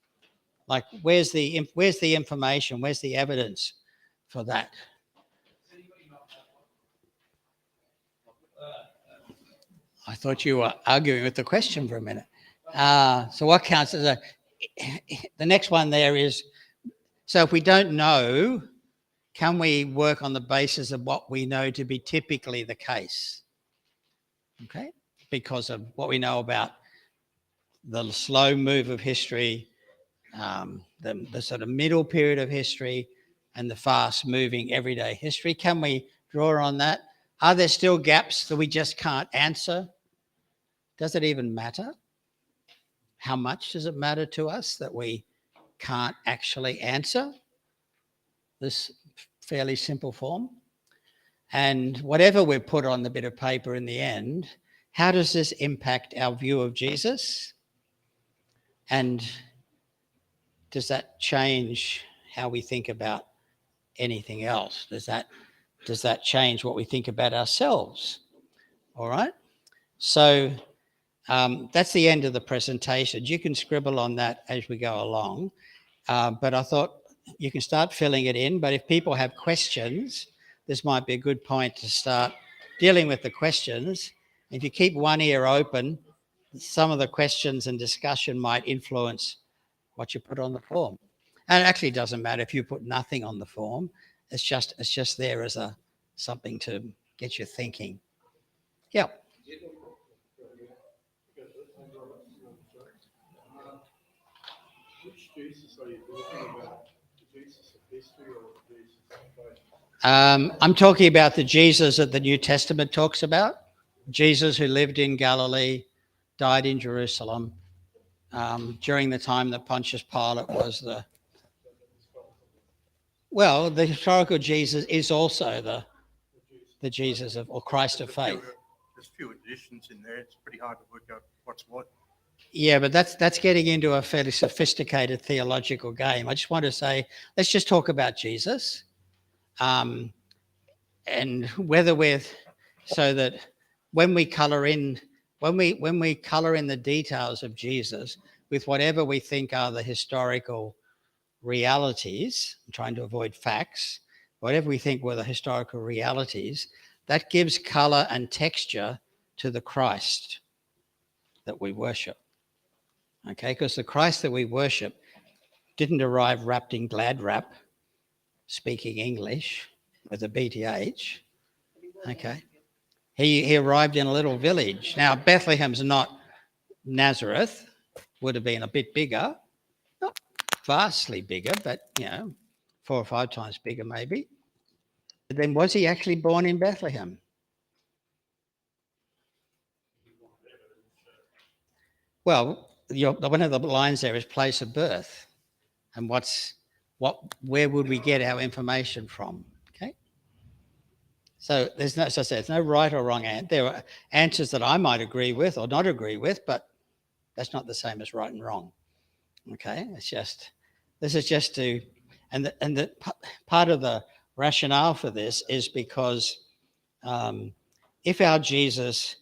S1: Like, where's the information? Where's the evidence for that? I thought you were arguing with the question for a minute. So what counts as the next one there is, so if we don't know, can we work on the basis of what we know to be typically the case? Okay, because of what we know about the slow move of history, the sort of middle period of history, and the fast moving everyday history. Can we draw on that? Are there still gaps that we just can't answer? Does it even matter? How much does it matter to us that we can't actually answer this fairly simple form? And whatever we put on the bit of paper in the end, how does this impact our view of Jesus? And does that change how we think about anything else? Does that change what we think about ourselves? All right. So that's the end of the presentation. You can scribble on that as we go along. But I thought you can start filling it in. But if people have questions, this might be a good point to start dealing with the questions. If you keep one ear open, some of the questions and discussion might influence what you put on the form. And it actually doesn't matter if you put nothing on the form. It's just there as something to get you thinking. Yeah.
S3: Which Jesus are you talking about? The Jesus of history or the Jesus of faith?
S1: I'm talking about the Jesus that the New Testament talks about. Jesus who lived in Galilee, died in Jerusalem during the time that Pontius Pilate was the historical Jesus is also the Jesus of, or Christ of faith.
S3: There's few additions in there. It's pretty hard to work out what's what.
S1: Yeah, but that's getting into a fairly sophisticated theological game. I just want to say, let's just talk about Jesus, and whether so that when we color in the details of Jesus with whatever we think are the historical realities, I'm trying to avoid facts, whatever we think were the historical realities, that gives color and texture to the Christ that we worship. Okay, because the Christ that we worship didn't arrive wrapped in glad wrap, speaking English with a BTH. Okay, he arrived in a little village. Now, Bethlehem's not Nazareth, would have been a bit bigger, not vastly bigger, but 4 or 5 times bigger maybe. But then was he actually born in Bethlehem? Well, one of the lines there is place of birth, and where would we get our information from? Okay. So there's no, as I said, there's no right or wrong answer. There are answers that I might agree with or not agree with, but that's not the same as right and wrong. Okay, this is just to, and part of the rationale for this is because if our Jesus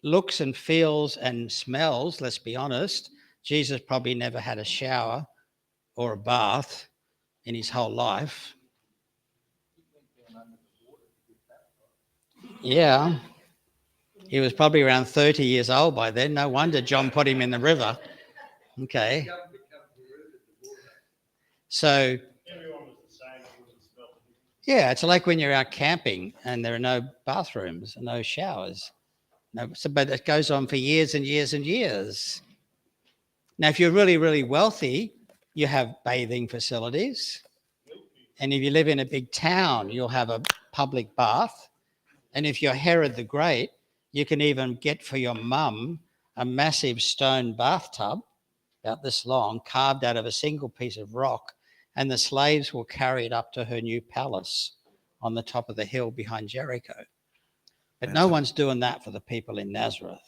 S1: looks and feels and smells, let's be honest, Jesus probably never had a shower or a bath in his whole life. Yeah. He was probably around 30 years old by then. No wonder John put him in the river. Okay. So, yeah, it's like when you're out camping and there are no bathrooms and no showers. But it goes on for years and years and years. Now, if you're really, really wealthy, you have bathing facilities. And if you live in a big town, you'll have a public bath. And if you're Herod the Great, you can even get for your mum a massive stone bathtub, about this long, carved out of a single piece of rock, and the slaves will carry it up to her new palace on the top of the hill behind Jericho. But no one's doing that for the people in Nazareth.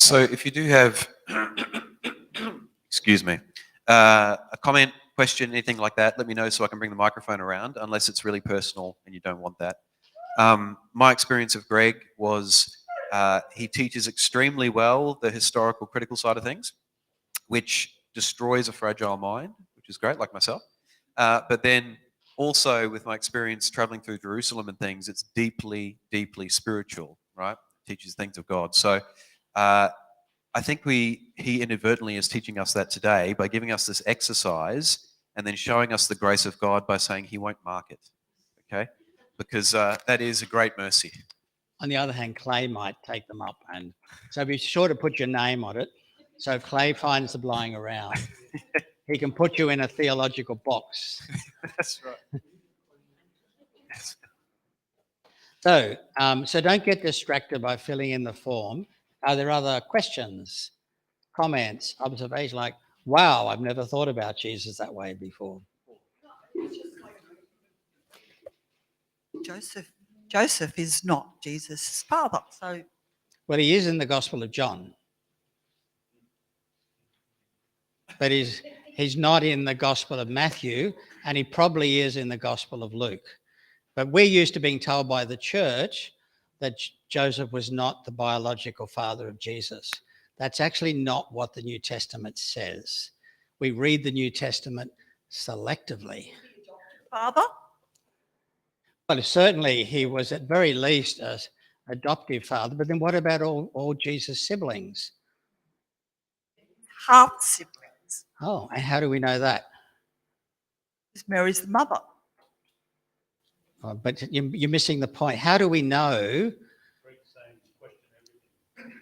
S2: So if you do have, excuse me, a comment, question, anything like that, let me know so I can bring the microphone around, unless it's really personal and you don't want that. My experience of Greg was he teaches extremely well the historical critical side of things, which destroys a fragile mind, which is great, like myself. But then also with my experience traveling through Jerusalem and things, it's deeply, deeply spiritual, right? Teaches things of God. So I think he inadvertently is teaching us that today by giving us this exercise and then showing us the grace of God by saying he won't mark it, okay? Because that is a great mercy.
S1: On the other hand, Clay might take them up, and so be sure to put your name on it. So if Clay finds them lying around, he can put you in a theological box.
S2: That's right.
S1: So don't get distracted by filling in the form. Are there other questions, comments, observations like, wow, I've never thought about Jesus that way before?
S4: Joseph is not Jesus' father, so
S1: Well, he is in the Gospel of John, but he's not in the Gospel of Matthew, and he probably is in the Gospel of Luke. But we're used to being told by the church that Joseph was not the biological father of Jesus. That's actually not what the New Testament says. We read the New Testament selectively.
S4: father.
S1: Well, certainly he was at very least an adoptive father, but then what about all Jesus' siblings?
S4: Half siblings.
S1: Oh, and how do we know that?
S4: Because Mary's the mother.
S1: Oh, but you're missing the point. How do we know?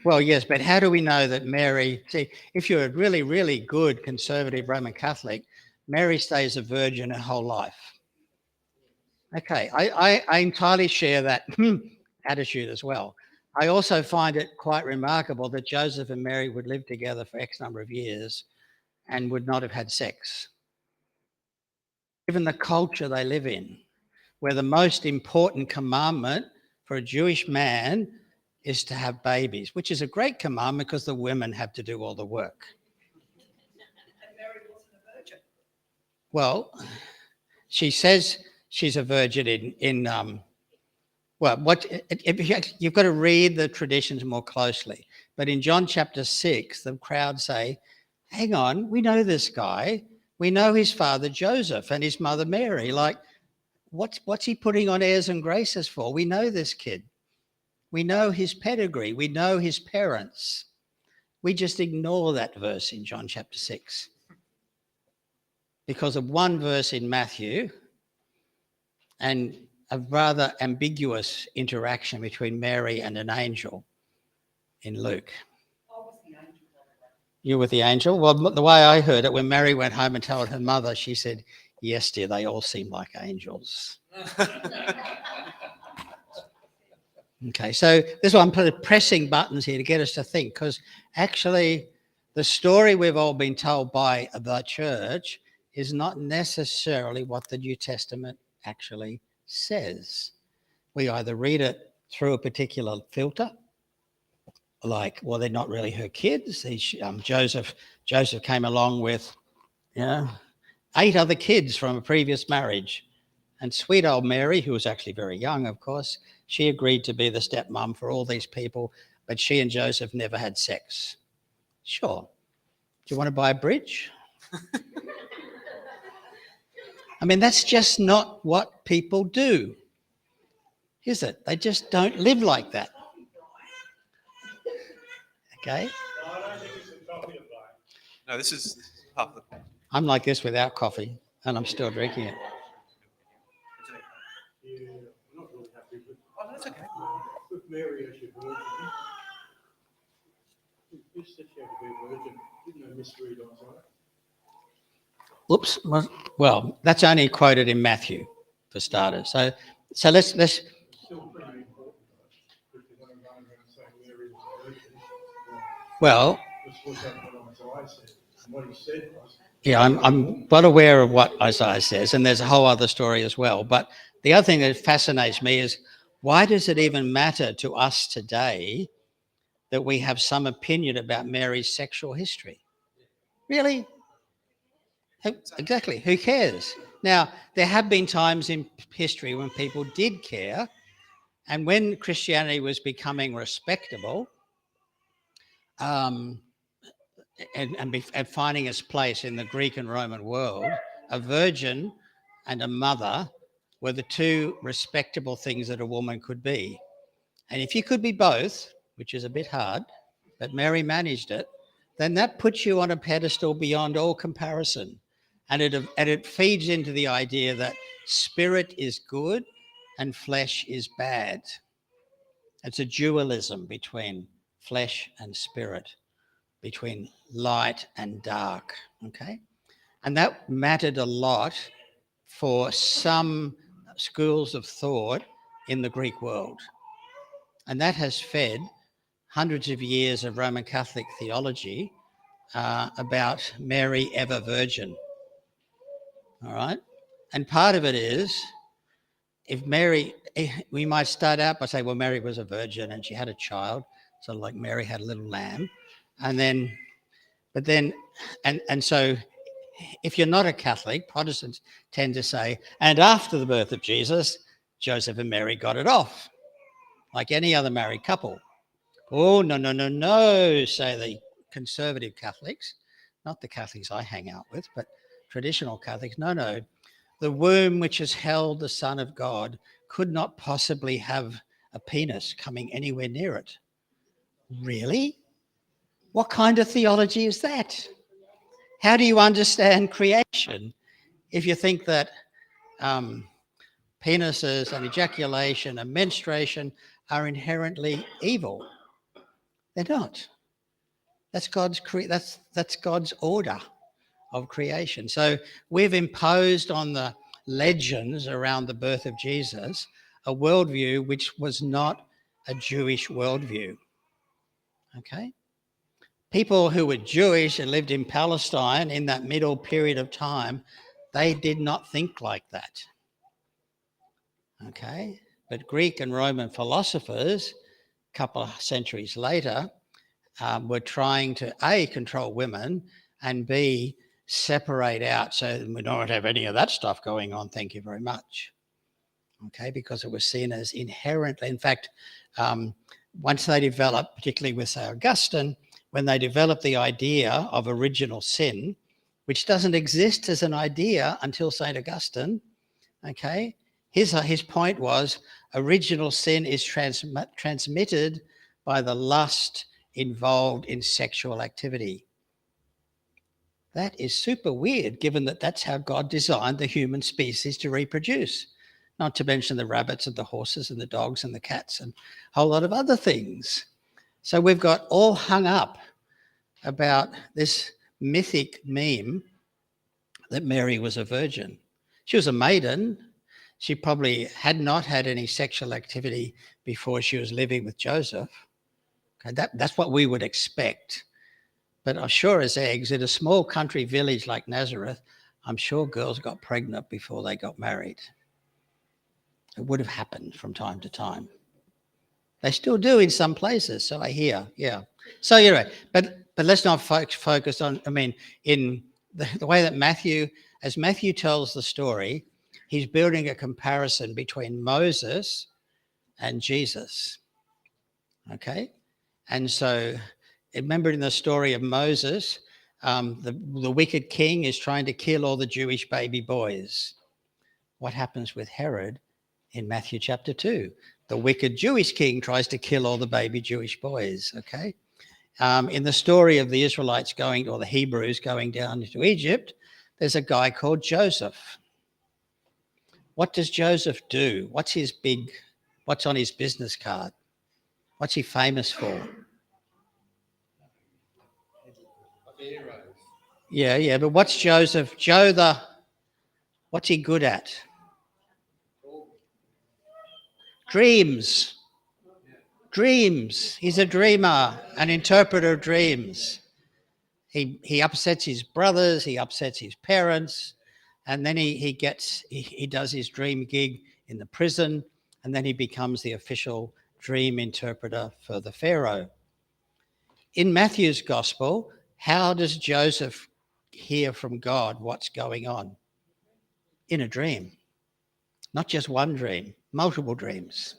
S1: Well, yes, but how do we know that Mary, see, if you're a really, really good conservative Roman Catholic, Mary stays a virgin her whole life. Okay, I entirely share that attitude as well. I also find it quite remarkable that Joseph and Mary would live together for X number of years and would not have had sex. Given the culture they live in, where the most important commandment for a Jewish man is to have babies, which is a great commandment because the women have to do all the work.
S4: And Mary wasn't a virgin.
S1: Well, she says she's a virgin you've got to read the traditions more closely. But in John chapter 6, the crowd say, hang on, we know this guy. We know his father Joseph and his mother Mary. Like, what's he putting on airs and graces for? We know this kid. We know his pedigree. We know his parents. We just ignore that verse in John chapter 6 because of one verse in Matthew and a rather ambiguous interaction between Mary and an angel in Luke. You were the angel? Well, the way I heard it, when Mary went home and told her mother, she said, yes, dear, they all seem like angels. Okay, so this is why I'm pressing buttons here to get us to think, because actually the story we've all been told by the church is not necessarily what the New Testament actually says. We either read it through a particular filter, like, well, they're not really her kids. Joseph came along with, 8 other kids from a previous marriage. And sweet old Mary, who was actually very young, of course, she agreed to be the stepmom for all these people, but she and Joseph never had sex. Sure. Do you want to buy a bridge? I mean, that's just not what people do, is it? They just don't live like that. Okay?
S3: No, I don't think it's a coffee to buy.
S2: No, this is half the point.
S1: I'm like this without coffee, and I'm still drinking it.
S3: Yeah, I'm not really happy
S2: Oh, that's okay.
S3: with Mary as your virgin. You said she had to be a virgin. Didn't they misread Isaiah?
S1: Oops. Well, that's only quoted in Matthew, for starters. So let's.
S3: Still pretty important, though, if you're going to run around saying Mary was a virgin.
S1: Well,
S3: Let's look at what Isaiah said. And what he said was,
S1: yeah, I'm well aware of what Isaiah says, and there's a whole other story as well. But the other thing that fascinates me is, why does it even matter to us today that we have some opinion about Mary's sexual history? Really? Exactly. Who cares? Now, there have been times in history when people did care, and when Christianity was becoming respectable, and finding its place in the Greek and Roman world, a virgin and a mother were the 2 respectable things that a woman could be. And if you could be both, which is a bit hard, but Mary managed it, then that puts you on a pedestal beyond all comparison. And it feeds into the idea that spirit is good and flesh is bad. It's a dualism between flesh and spirit, between light and dark, okay? And that mattered a lot for some schools of thought in the Greek world. And that has fed hundreds of years of Roman Catholic theology about Mary ever virgin, all right? And part of it is, we might start out by saying, well, Mary was a virgin and she had a child, so like Mary had a little lamb. So if you're not a Catholic, Protestants tend to say, and after the birth of Jesus, Joseph and Mary got it off, like any other married couple. Oh, no, say the conservative Catholics, not the Catholics I hang out with, but traditional Catholics. No. The womb which has held the Son of God could not possibly have a penis coming anywhere near it. Really? What kind of theology is that? How do you understand creation if you think that penises and ejaculation and menstruation are inherently evil? They're not. That's God's order of creation. So we've imposed on the legends around the birth of Jesus a worldview which was not a Jewish worldview. Okay? People who were Jewish and lived in Palestine in that middle period of time, they did not think like that. Okay? But Greek and Roman philosophers, a couple of centuries later, were trying to A, control women, and B, separate out so we don't have any of that stuff going on, thank you very much. Okay, because it was seen as inherently, in fact, once they developed, particularly with, say, Augustine, when they developed the idea of original sin, which doesn't exist as an idea until St. Augustine, okay, his point was original sin is transmitted by the lust involved in sexual activity. That is super weird, given that that's how God designed the human species to reproduce, not to mention the rabbits and the horses and the dogs and the cats and a whole lot of other things. So we've got all hung up about this mythic meme that Mary was a virgin. She was a maiden. she probably had not had any sexual activity before she was living with Joseph. Okay, that's what we would expect. But I'm sure as eggs, in a small country village like Nazareth, I'm sure girls got pregnant before they got married. It would have happened from time to time. They still do in some places, so I hear, yeah. So anyway, but let's not focus on, I mean, in the way that as Matthew tells the story, he's building a comparison between Moses and Jesus, okay? And so remember in the story of Moses, the wicked king is trying to kill all the Jewish baby boys. What happens with Herod in Matthew chapter 2? The wicked Jewish king tries to kill all the baby Jewish boys, okay? In the story of the Israelites or the Hebrews going down into Egypt, there's a guy called Joseph. What does Joseph do? What's on his business card? What's he famous for? Yeah, but what's Joseph? What's he good at? Dreams. He's a dreamer, an interpreter of dreams. He upsets his brothers, he upsets his parents, and then he does his dream gig in the prison, and then he becomes the official dream interpreter for the Pharaoh. In Matthew's gospel, how does Joseph hear from God what's going on? In a dream. Not just one dream, multiple dreams.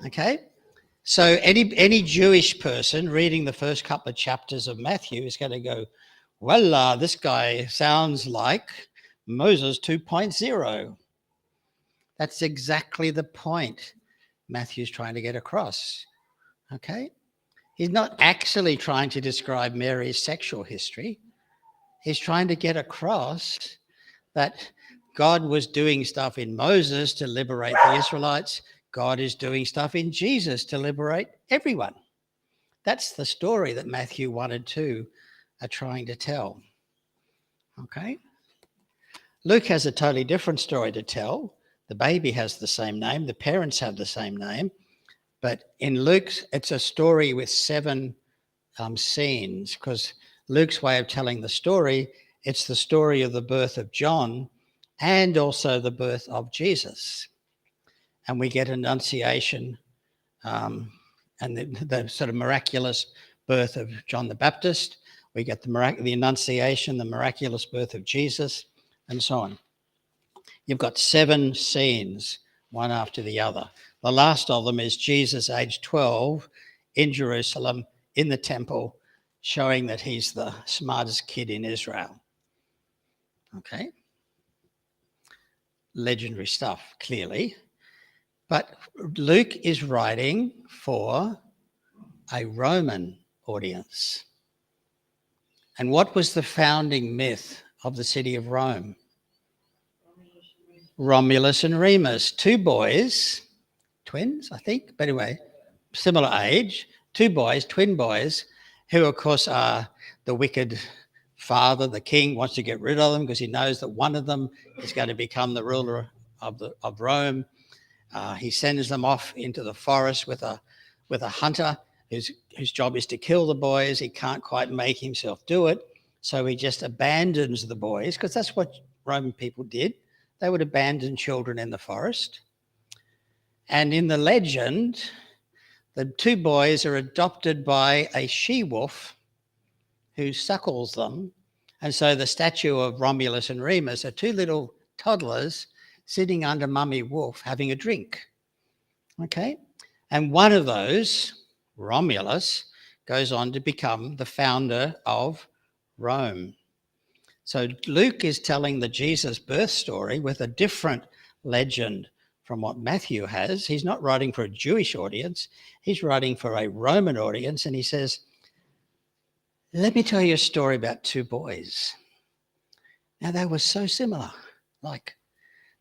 S1: Okay? So any Jewish person reading the first couple of chapters of Matthew is going to go, well, this guy sounds like Moses 2.0. That's exactly the point Matthew's trying to get across. Okay? He's not actually trying to describe Mary's sexual history. He's trying to get across that God was doing stuff in Moses to liberate the Israelites. God is doing stuff in Jesus to liberate everyone. That's the story that Matthew 1 and 2 are trying to tell. Okay? Luke has a totally different story to tell. The baby has the same name. The parents have the same name. But in Luke's, it's a story with 7 scenes, because Luke's way of telling the story, it's the story of the birth of John and also the birth of Jesus. And we get Annunciation and the sort of miraculous birth of John the Baptist. We get the Annunciation, the miraculous birth of Jesus, and so on. You've got 7 scenes, one after the other. The last of them is Jesus, age 12, in Jerusalem, in the temple, showing that he's the smartest kid in Israel. Okay? Legendary stuff, clearly. But Luke is writing for a Roman audience. And what was the founding myth of the city of Rome? Romulus and Remus, 2 boys, twins, I think, but anyway, similar age, 2 boys, twin boys, who of course are the wicked father, the king, wants to get rid of them because he knows that one of them is going to become the ruler of Rome. He sends them off into the forest with a hunter whose job is to kill the boys. He can't quite make himself do it, so he just abandons the boys, because that's what Roman people did. They would abandon children in the forest. And in the legend, the 2 boys are adopted by a she-wolf who suckles them. And so the statue of Romulus and Remus are 2 little toddlers sitting under Mummy Wolf having a drink. Okay? And one of those, Romulus, goes on to become the founder of Rome. So Luke is telling the Jesus birth story with a different legend from what Matthew has. He's not writing for a Jewish audience. He's writing for a Roman audience. And he says, let me tell you a story about 2 boys. Now, they were so similar. Like,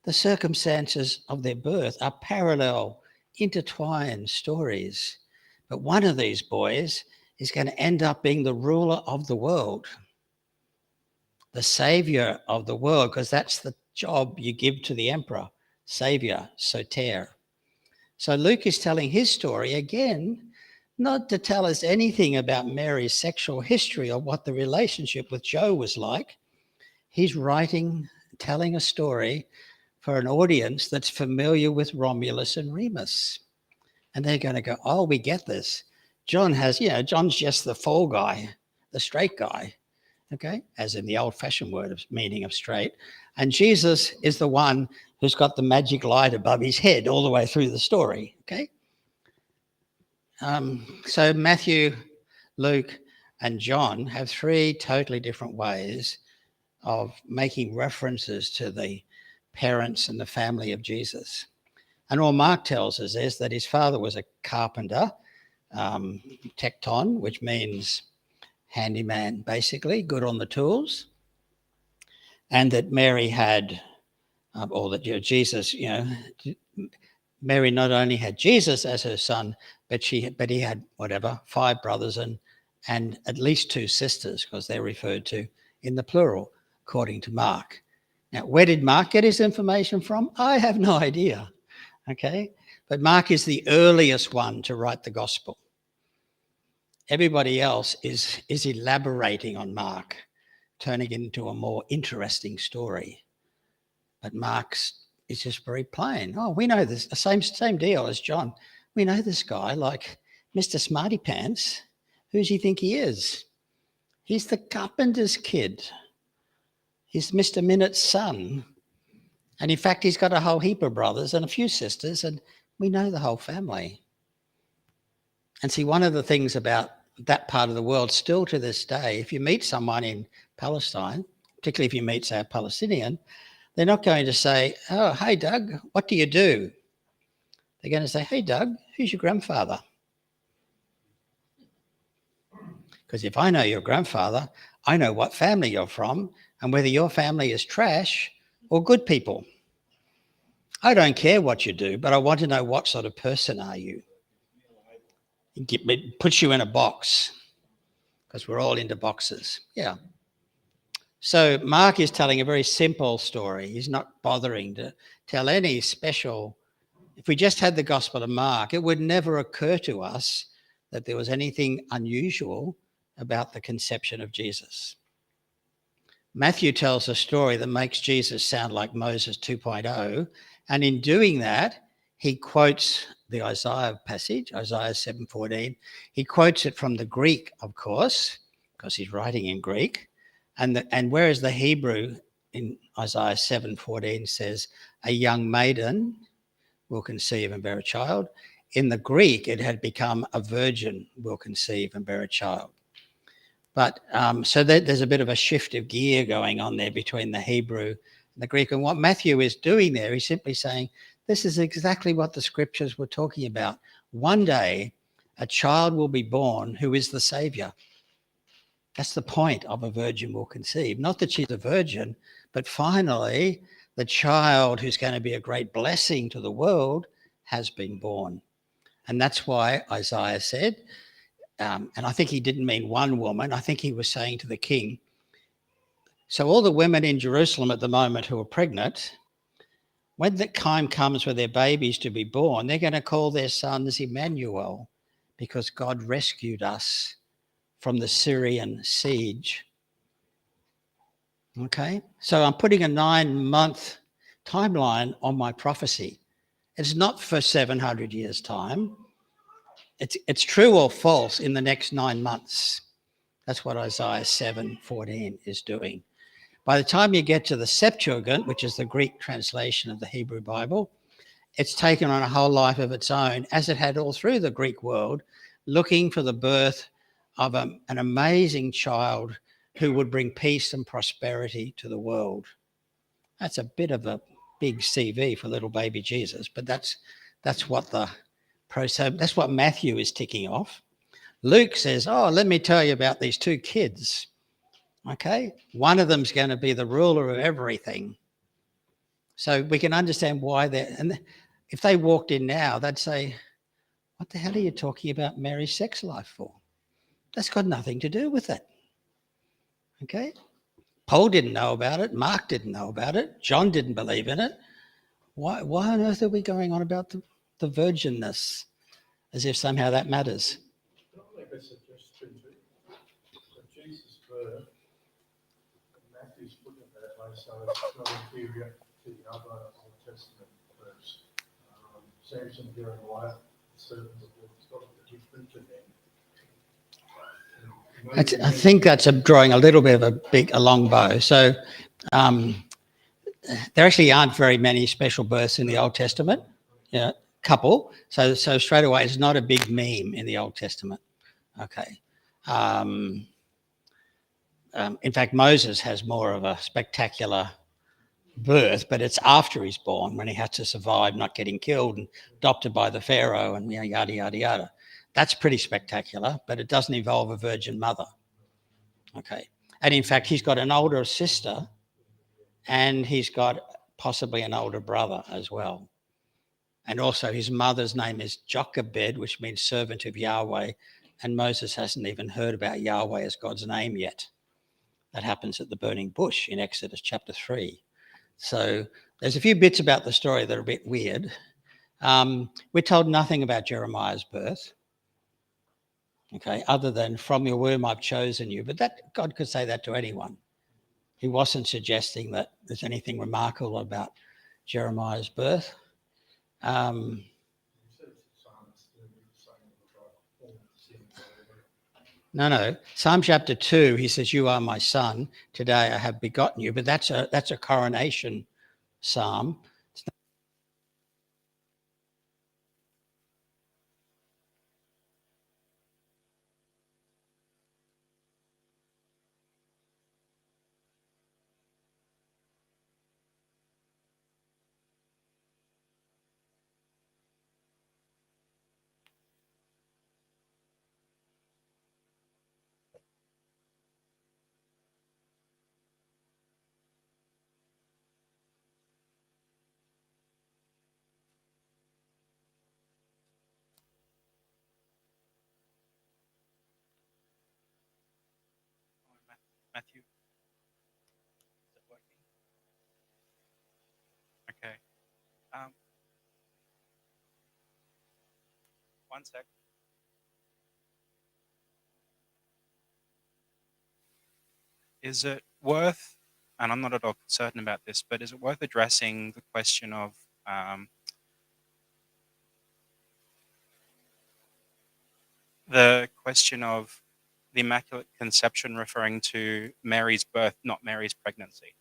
S1: the circumstances of their birth are parallel, intertwined stories. But one of these boys is going to end up being the ruler of the world, the savior of the world, because that's the job you give to the emperor, Savior, soter. So Luke is telling his story again, not to tell us anything about Mary's sexual history or what the relationship with Joe was like. He's telling a story for an audience that's familiar with Romulus and Remus. And they're going to go, oh, we get this. John's just the fall guy, the straight guy, okay, as in the old-fashioned meaning of straight. And Jesus is the one who's got the magic light above his head all the way through the story, okay? So Matthew, Luke, and John have three totally different ways of making references to the parents and the family of Jesus. And all Mark tells us is that his father was a carpenter, tekton, which means handyman, basically, good on the tools, and that Mary had, Mary not only had Jesus as her son, but he had 5 brothers and at least 2 sisters, because they're referred to in the plural, according to Mark. Now, where did Mark get his information from? I have no idea, okay? But Mark is the earliest one to write the gospel. Everybody else is elaborating on Mark, turning it into a more interesting story. But Mark's is just very plain. Oh, we know this, same deal as John. We know this guy, like Mr. Smarty Pants. Who does he think he is? He's the carpenter's kid. He's Mr. Minute's son. And in fact, he's got a whole heap of brothers and a few sisters, and we know the whole family. And see, one of the things about that part of the world still to this day, if you meet someone in Palestine, particularly if you meet, say, a Palestinian, they're not going to say, oh, hey, Doug, what do you do? They're going to say, hey, Doug, who's your grandfather? Because if I know your grandfather, I know what family you're from and whether your family is trash or good people. I don't care what you do, but I want to know what sort of person are you. It puts you in a box, because we're all into boxes. Yeah. So Mark is telling a very simple story. He's not bothering to tell any special. If we just had the Gospel of Mark, it would never occur to us that there was anything unusual about the conception of Jesus. Matthew tells a story that makes Jesus sound like Moses 2.0, and in doing that, he quotes the Isaiah passage, Isaiah 7:14. He quotes it from the Greek, of course, because he's writing in Greek. And whereas the Hebrew in Isaiah 7:14 says, a young maiden will conceive and bear a child, in the Greek it had become a virgin will conceive and bear a child. But so there's a bit of a shift of gear going on there between the Hebrew and the Greek. And what Matthew is doing there, he's simply saying, this is exactly what the scriptures were talking about. One day, a child will be born who is the Savior. That's the point of a virgin will conceive. Not that she's a virgin, but finally, the child who's going to be a great blessing to the world has been born. And that's why Isaiah said, and I think he didn't mean one woman, I think he was saying to the king, so all the women in Jerusalem at the moment who are pregnant, when the time comes for their babies to be born, they're going to call their sons Emmanuel, because God rescued us from the Syrian siege. Okay, so I'm putting a 9-month timeline on my prophecy. It's not for 700 years' time. It's true or false in the next 9 months. That's what Isaiah 7:14 is doing. By the time you get to the Septuagint, which is the Greek translation of the Hebrew Bible, it's taken on a whole life of its own, as it had all through the Greek world, looking for the birth of an amazing child who would bring peace and prosperity to the world. That's a bit of a big CV for little baby Jesus, but that's what that's what Matthew is ticking off. Luke says, oh, let me tell you about these 2 kids. Okay, one of them's going to be the ruler of everything. So we can understand why and if they walked in now, they'd say, what the hell are you talking about Mary's sex life for? That's got nothing to do with it. Okay, Paul didn't know about it. Mark didn't know about it. John didn't believe in it. Why on earth are we going on about the virginness as if somehow that matters?
S3: Can I make a suggestion to you? So Jesus' birth, Matthew's put it that way, so it's not inferior to the other Old Testament verse. Samson, Jeremiah, certain it's got a different to them.
S1: I think that's drawing a little bit of a long bow. So there actually aren't very many special births in the Old Testament. Yeah, couple. So straight away, it's not a big meme in the Old Testament. Okay. In fact, Moses has more of a spectacular birth, but it's after he's born when he has to survive not getting killed and adopted by the Pharaoh and yada, yada, yada. That's pretty spectacular, but it doesn't involve a virgin mother. Okay. And in fact, he's got an older sister and he's got possibly an older brother as well. And also his mother's name is Jochebed, which means servant of Yahweh. And Moses hasn't even heard about Yahweh as God's name yet. That happens at the burning bush in Exodus chapter 3. So there's a few bits about the story that are a bit weird. We're told nothing about Jeremiah's birth, okay, other than from your womb I've chosen you. But that God could say that to anyone. He wasn't suggesting that there's anything remarkable about Jeremiah's birth. No. Psalm chapter 2, he says, "You are my son. Today I have begotten you." But that's a coronation psalm.
S5: Matthew, is it working? Okay. One sec. Is it worth, and I'm not at all certain about this, but is it worth addressing the question of the Immaculate Conception referring to Mary's birth, not Mary's pregnancy?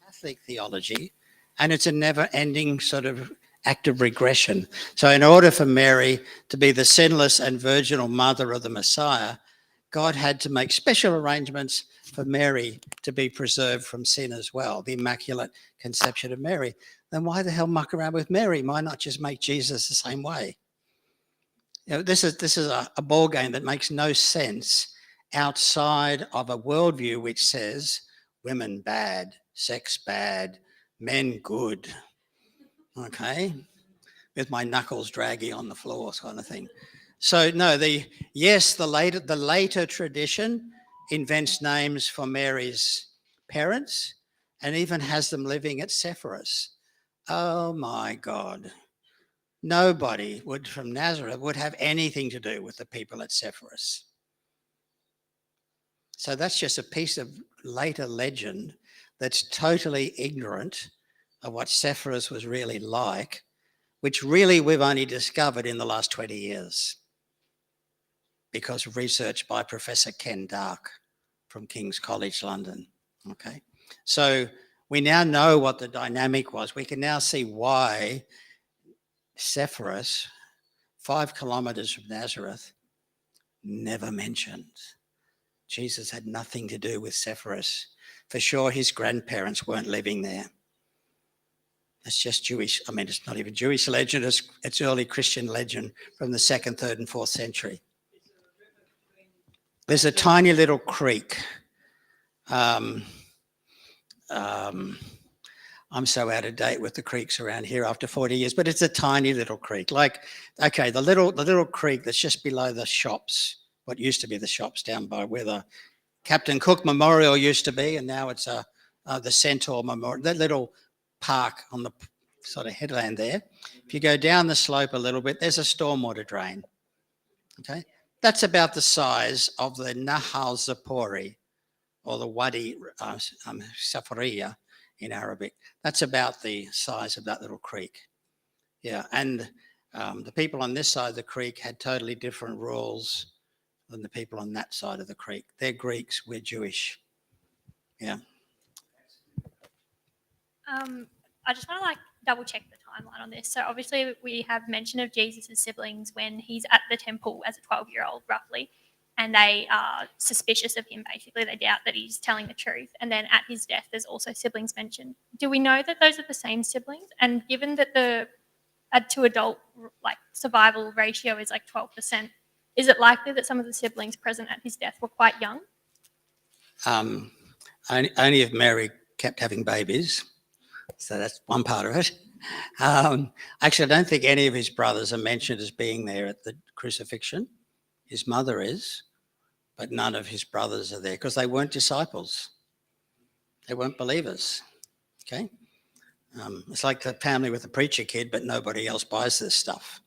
S1: Catholic theology, and it's a never-ending sort of active regression. So in order for Mary to be the sinless and virginal mother of the Messiah, God had to make special arrangements for Mary to be preserved from sin as well, the Immaculate Conception of Mary. Then why the hell muck around with Mary? Why not just make Jesus the same way? You know, this is a ball game that makes no sense outside of a worldview which says women bad, sex bad, men good. Okay, with my knuckles draggy on the floor, kind of thing. So no, the later tradition invents names for Mary's parents and even has them living at Sepphoris. Oh my God. Nobody from Nazareth would have anything to do with the people at Sepphoris. So that's just a piece of later legend that's totally ignorant of what Sepphoris was really like, which really we've only discovered in the last 20 years because of research by Professor Ken Dark from King's College London. Okay, so we now know what the dynamic was. We can now see why Sepphoris, 5 kilometers from Nazareth, never mentioned. Jesus had nothing to do with Sepphoris. For sure, his grandparents weren't living there. It's just Jewish. I mean, it's not even Jewish legend. It's early Christian legend from the 2nd, 3rd, and 4th century. There's a tiny little creek. I'm I'm so out of date with the creeks around here after 40 years, but it's a tiny little creek. Like, okay, the little creek that's just below the shops, what used to be the shops down by where the Captain Cook Memorial used to be, and now it's the Centaur Memorial, that little park on the sort of headland there. If you go down the slope a little bit, there's a stormwater drain. Okay, that's about the size of the Nahal Zapori, or the Wadi Safariya in Arabic. That's about the size of that little creek. Yeah, and the people on this side of the creek had totally different rules than the people on that side of the creek. They're Greeks, we're Jewish. Yeah.
S6: I just want to double check the timeline on this. So obviously we have mention of Jesus' siblings when he's at the temple as a 12-year-old roughly, and they are suspicious of him basically. They doubt that he's telling the truth. And then at his death, there's also siblings mentioned. Do we know that those are the same siblings? And given that the to adult survival ratio is 12%, is it likely that some of the siblings present at his death were quite young?
S1: Only if Mary kept having babies. So that's one part of it. Actually, I don't think any of his brothers are mentioned as being there at the crucifixion. His mother is, but none of his brothers are there because they weren't disciples. They weren't believers. Okay? It's like the family with a preacher kid, but nobody else buys this stuff.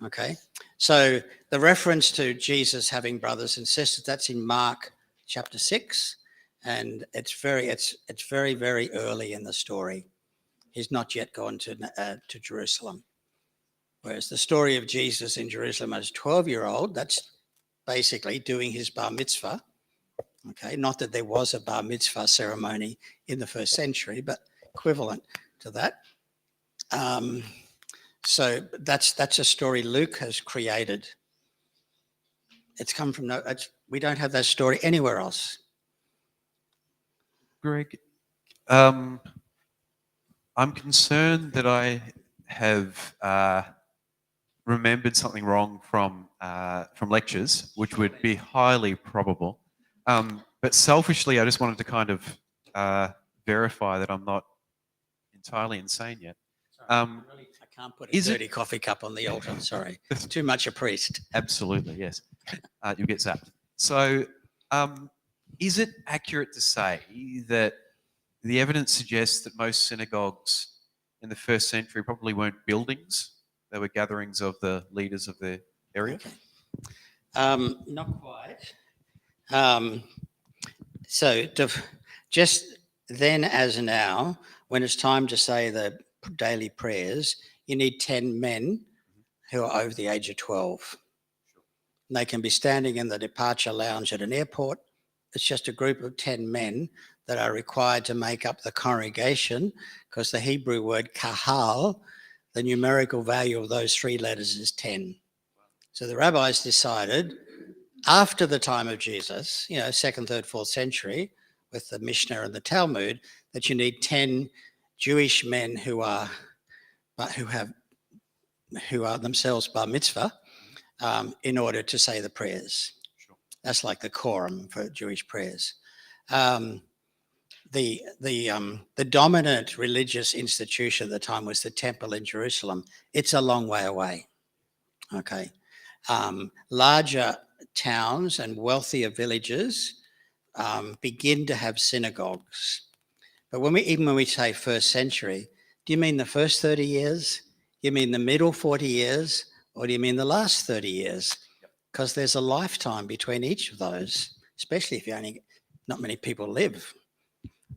S1: Okay? So the reference to Jesus having brothers and sisters, that's in Mark chapter 6. And it's very, very early in the story. He's not yet gone to Jerusalem. Whereas the story of Jesus in Jerusalem as a 12-year-old, that's basically doing his bar mitzvah. Okay, not that there was a bar mitzvah ceremony in the first century, but equivalent to that. So that's a story Luke has created. It's come from we don't have that story anywhere else.
S2: Greg, I'm concerned that I have remembered something wrong from lectures, which would be highly probable. But selfishly, I just wanted to kind of verify that I'm not entirely insane yet.
S1: I can't put a dirty coffee cup on the altar. Sorry, it's too much a priest.
S2: Absolutely, yes. You'll get zapped. So, is it accurate to say that the evidence suggests that most synagogues in the first century probably weren't buildings? They were gatherings of the leaders of the area?
S1: Okay. Not quite. So just then as now, when it's time to say the daily prayers, you need 10 men who are over the age of 12. And they can be standing in the departure lounge at an airport. It's just a group of 10 men that are required to make up the congregation, because the Hebrew word kahal, the numerical value of those three letters is 10. So the rabbis decided after the time of Jesus, 2nd, 3rd, 4th century, with the Mishnah and the Talmud, that you need 10 Jewish men who are themselves bar mitzvah in order to say the prayers.
S2: Sure.
S1: That's like the quorum for Jewish prayers. The dominant religious institution at the time was the temple in Jerusalem. It's a long way away. Okay. Larger towns and wealthier villages begin to have synagogues. But even when we say first century, do you mean the first 30 years? You mean the middle 40 years? Or do you mean the last 30 years? Because there's a lifetime between each of those, especially if not many people live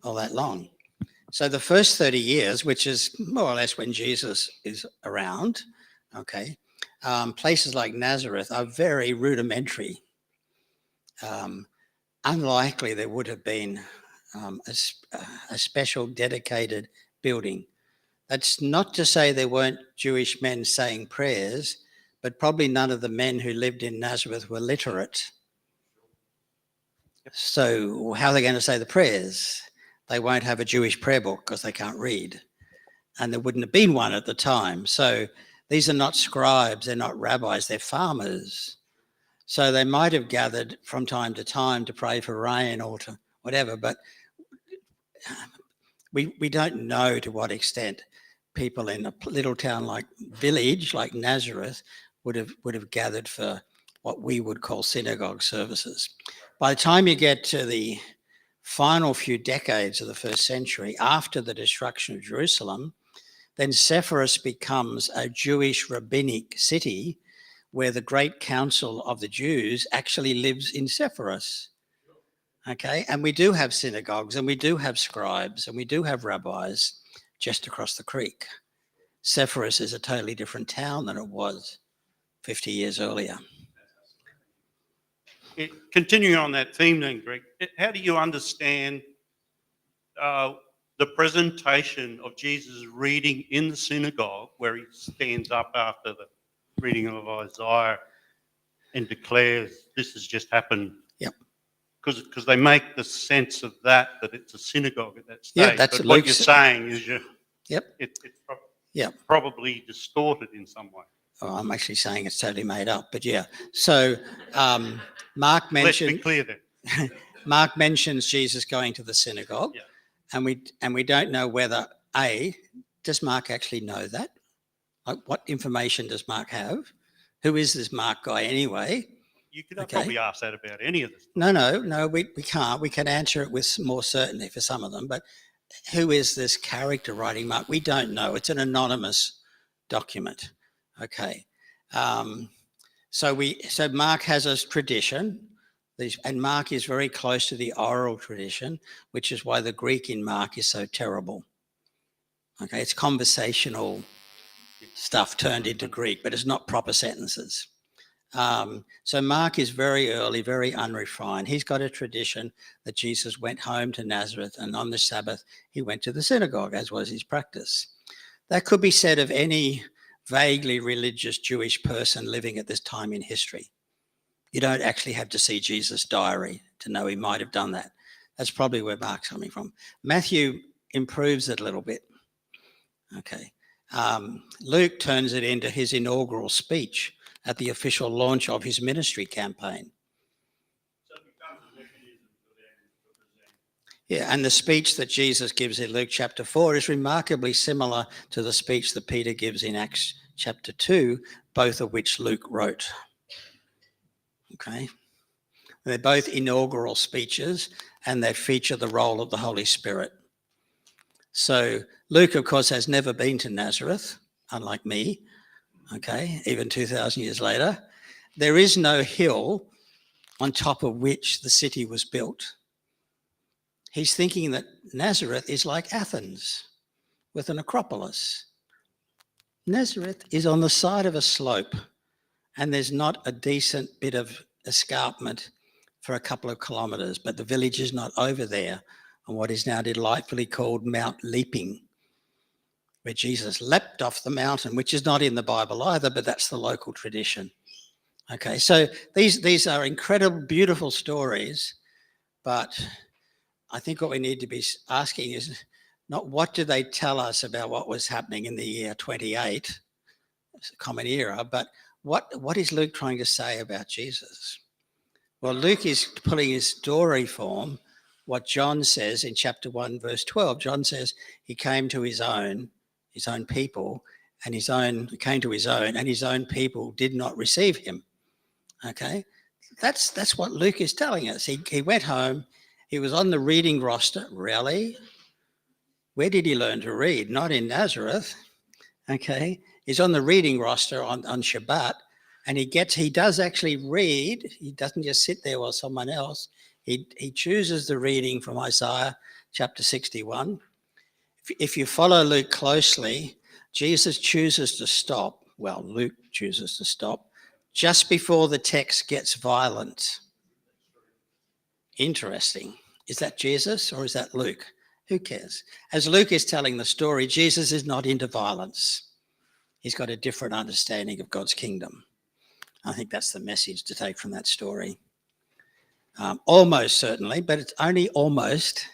S1: all that long. So the first 30 years, which is more or less when Jesus is around, okay, places like Nazareth are very rudimentary. Unlikely there would have been a special dedicated building. That's not to say there weren't Jewish men saying prayers, but probably none of the men who lived in Nazareth were literate. So how are they going to say the prayers? They won't have a Jewish prayer book because they can't read. And there wouldn't have been one at the time. So these are not scribes, they're not rabbis, they're farmers. So they might have gathered from time to time to pray for rain or to whatever, but we don't know to what extent people in a little town like village like Nazareth would have gathered for what we would call synagogue services. By the time you get to the final few decades of the first century, after the destruction of Jerusalem, then Sepphoris becomes a Jewish rabbinic city where the great council of the Jews actually lives in Sepphoris. Okay, and we do have synagogues, and we do have scribes, and we do have rabbis just across the creek. Sepphoris is a totally different town than it was 50 years earlier.
S7: Continuing on that theme then, Greg, how do you understand the presentation of Jesus reading in the synagogue where he stands up after the reading of Isaiah and declares this has just happened?
S1: Yep.
S7: Because they make the sense of that it's a synagogue at that stage.
S1: Yeah, that's
S7: but
S1: Luke's.
S7: what you're saying is it's
S1: Yep.
S7: probably distorted in some way.
S1: Oh, I'm actually saying it's totally made up, but yeah. So Mark
S7: Let's be
S1: mentioned
S7: clear then.
S1: Mark mentions Jesus going to the synagogue,
S7: Yeah.
S1: and we don't know whether does Mark actually know that? Like, what information does Mark have? Who is this Mark guy anyway?
S7: You could
S1: Okay.
S7: probably ask that about any of this.
S1: No, we can't. We can answer it with more certainty for some of them, but who is this character writing Mark? We don't know. It's an anonymous document. Okay. So Mark has a tradition, and Mark is very close to the oral tradition, which is why the Greek in Mark is so terrible. Okay, it's conversational stuff turned into Greek, but it's not proper sentences. So Mark is very early, very unrefined. He's got a tradition that Jesus went home to Nazareth, and on the Sabbath, he went to the synagogue, as was his practice. That could be said of any vaguely religious Jewish person living at this time in history. You don't actually have to see Jesus' diary to know he might have done that. That's probably where Mark's coming from. Matthew improves it a little bit. Okay. Luke turns it into his inaugural speech at the official launch of his ministry campaign. Yeah, and the speech that Jesus gives in Luke chapter 4 is remarkably similar to the speech that Peter gives in Acts chapter 2, both of which Luke wrote. Okay. They're both inaugural speeches, and they feature the role of the Holy Spirit. So Luke, of course, has never been to Nazareth, unlike me, okay, even 2,000 years later. There is no hill on top of which the city was built. He's thinking that Nazareth is like Athens with an Acropolis. Nazareth is on the side of a slope, and there's not a decent bit of escarpment for a couple of kilometres, but the village is not over there on what is now delightfully called Mount Leaping, where Jesus leapt off the mountain, which is not in the Bible either, but that's the local tradition. Okay, so these are incredible, beautiful stories, but I think what we need to be asking is not what do they tell us about what was happening in the year 28, it's a common era, but what is Luke trying to say about Jesus? Well, Luke is putting his story form what John says in chapter 1, verse 12. John says he came to his own people, and his own people did not receive him. Okay, that's what Luke is telling us. He went home. He was on the reading roster. Really? Where did he learn to read? Not in Nazareth. Okay, he's on the reading roster on Shabbat, and he does actually read. He doesn't just sit there while someone else. He chooses the reading from Isaiah chapter 61. If you follow Luke closely, Jesus chooses to stop. Well, Luke chooses to stop just before the text gets violent. Interesting. Is that Jesus or is that Luke? Who cares? As Luke is telling the story, Jesus is not into violence. He's got a different understanding of God's kingdom. I think that's the message to take from that story. Almost certainly, but it's only almost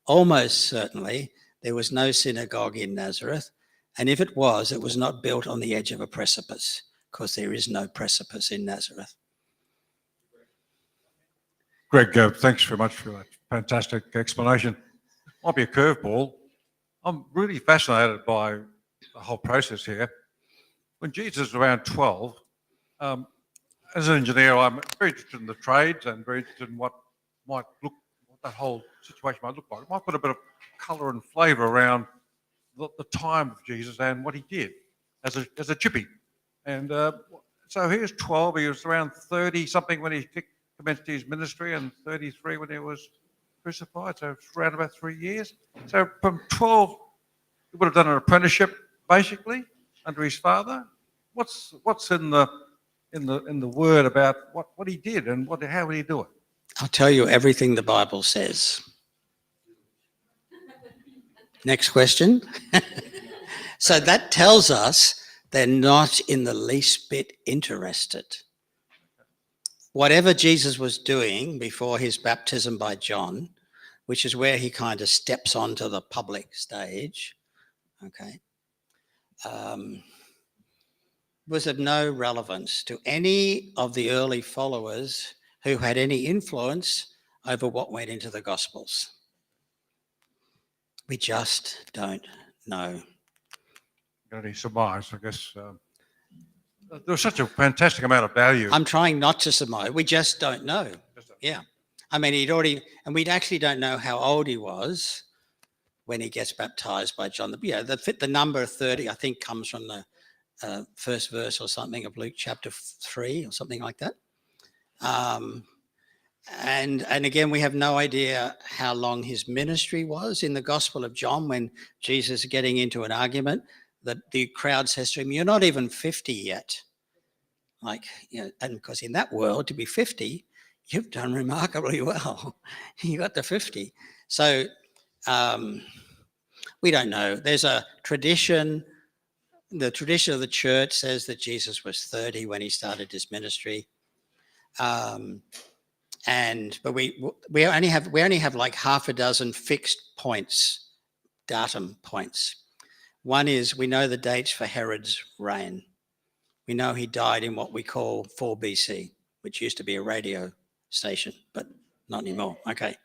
S1: certainly, there was no synagogue in Nazareth. And if it was not built on the edge of a precipice, because there is no precipice in Nazareth.
S8: Greg, thanks very much for that fantastic explanation. Might be a curveball. I'm really fascinated by the whole process here. When Jesus was around 12, as an engineer, I'm very interested in the trades and very interested in what that whole situation might look like. It might put a bit of colour and flavour around the time of Jesus and what he did as a chippy. And so he was 12, he was around 30 something when he commenced his ministry, and 33 when he was crucified, so it's around about 3 years. So from 12, he would have done an apprenticeship basically under his father. What's in the word about what he did and how would he do it?
S1: I'll tell you everything the Bible says. Next question. So that tells us they're not in the least bit interested. Whatever Jesus was doing before his baptism by John, which is where he kind of steps onto the public stage, okay, was of no relevance to any of the early followers who had any influence over what went into the Gospels. We just don't know.
S8: Got any surmise? I guess there was such a fantastic amount of value.
S1: I'm trying not to surmise. We just don't know. Yeah. I mean, we actually don't know how old he was when he gets baptized by John. The number 30, I think, comes from the first verse or something of Luke chapter 3 or something like that. And again, we have no idea how long his ministry was. In the Gospel of John, when Jesus is getting into an argument, the crowd says to him, "You're not even 50 yet." And because in that world, to be 50, you've done remarkably well. You got to 50. So we don't know. There's a tradition. The tradition of the church says that Jesus was 30 when he started his ministry. But we only have like half a dozen fixed points, datum points. One is we know the dates for Herod's reign. We know he died in what we call 4 BC, which used to be a radio station, but not anymore. Okay.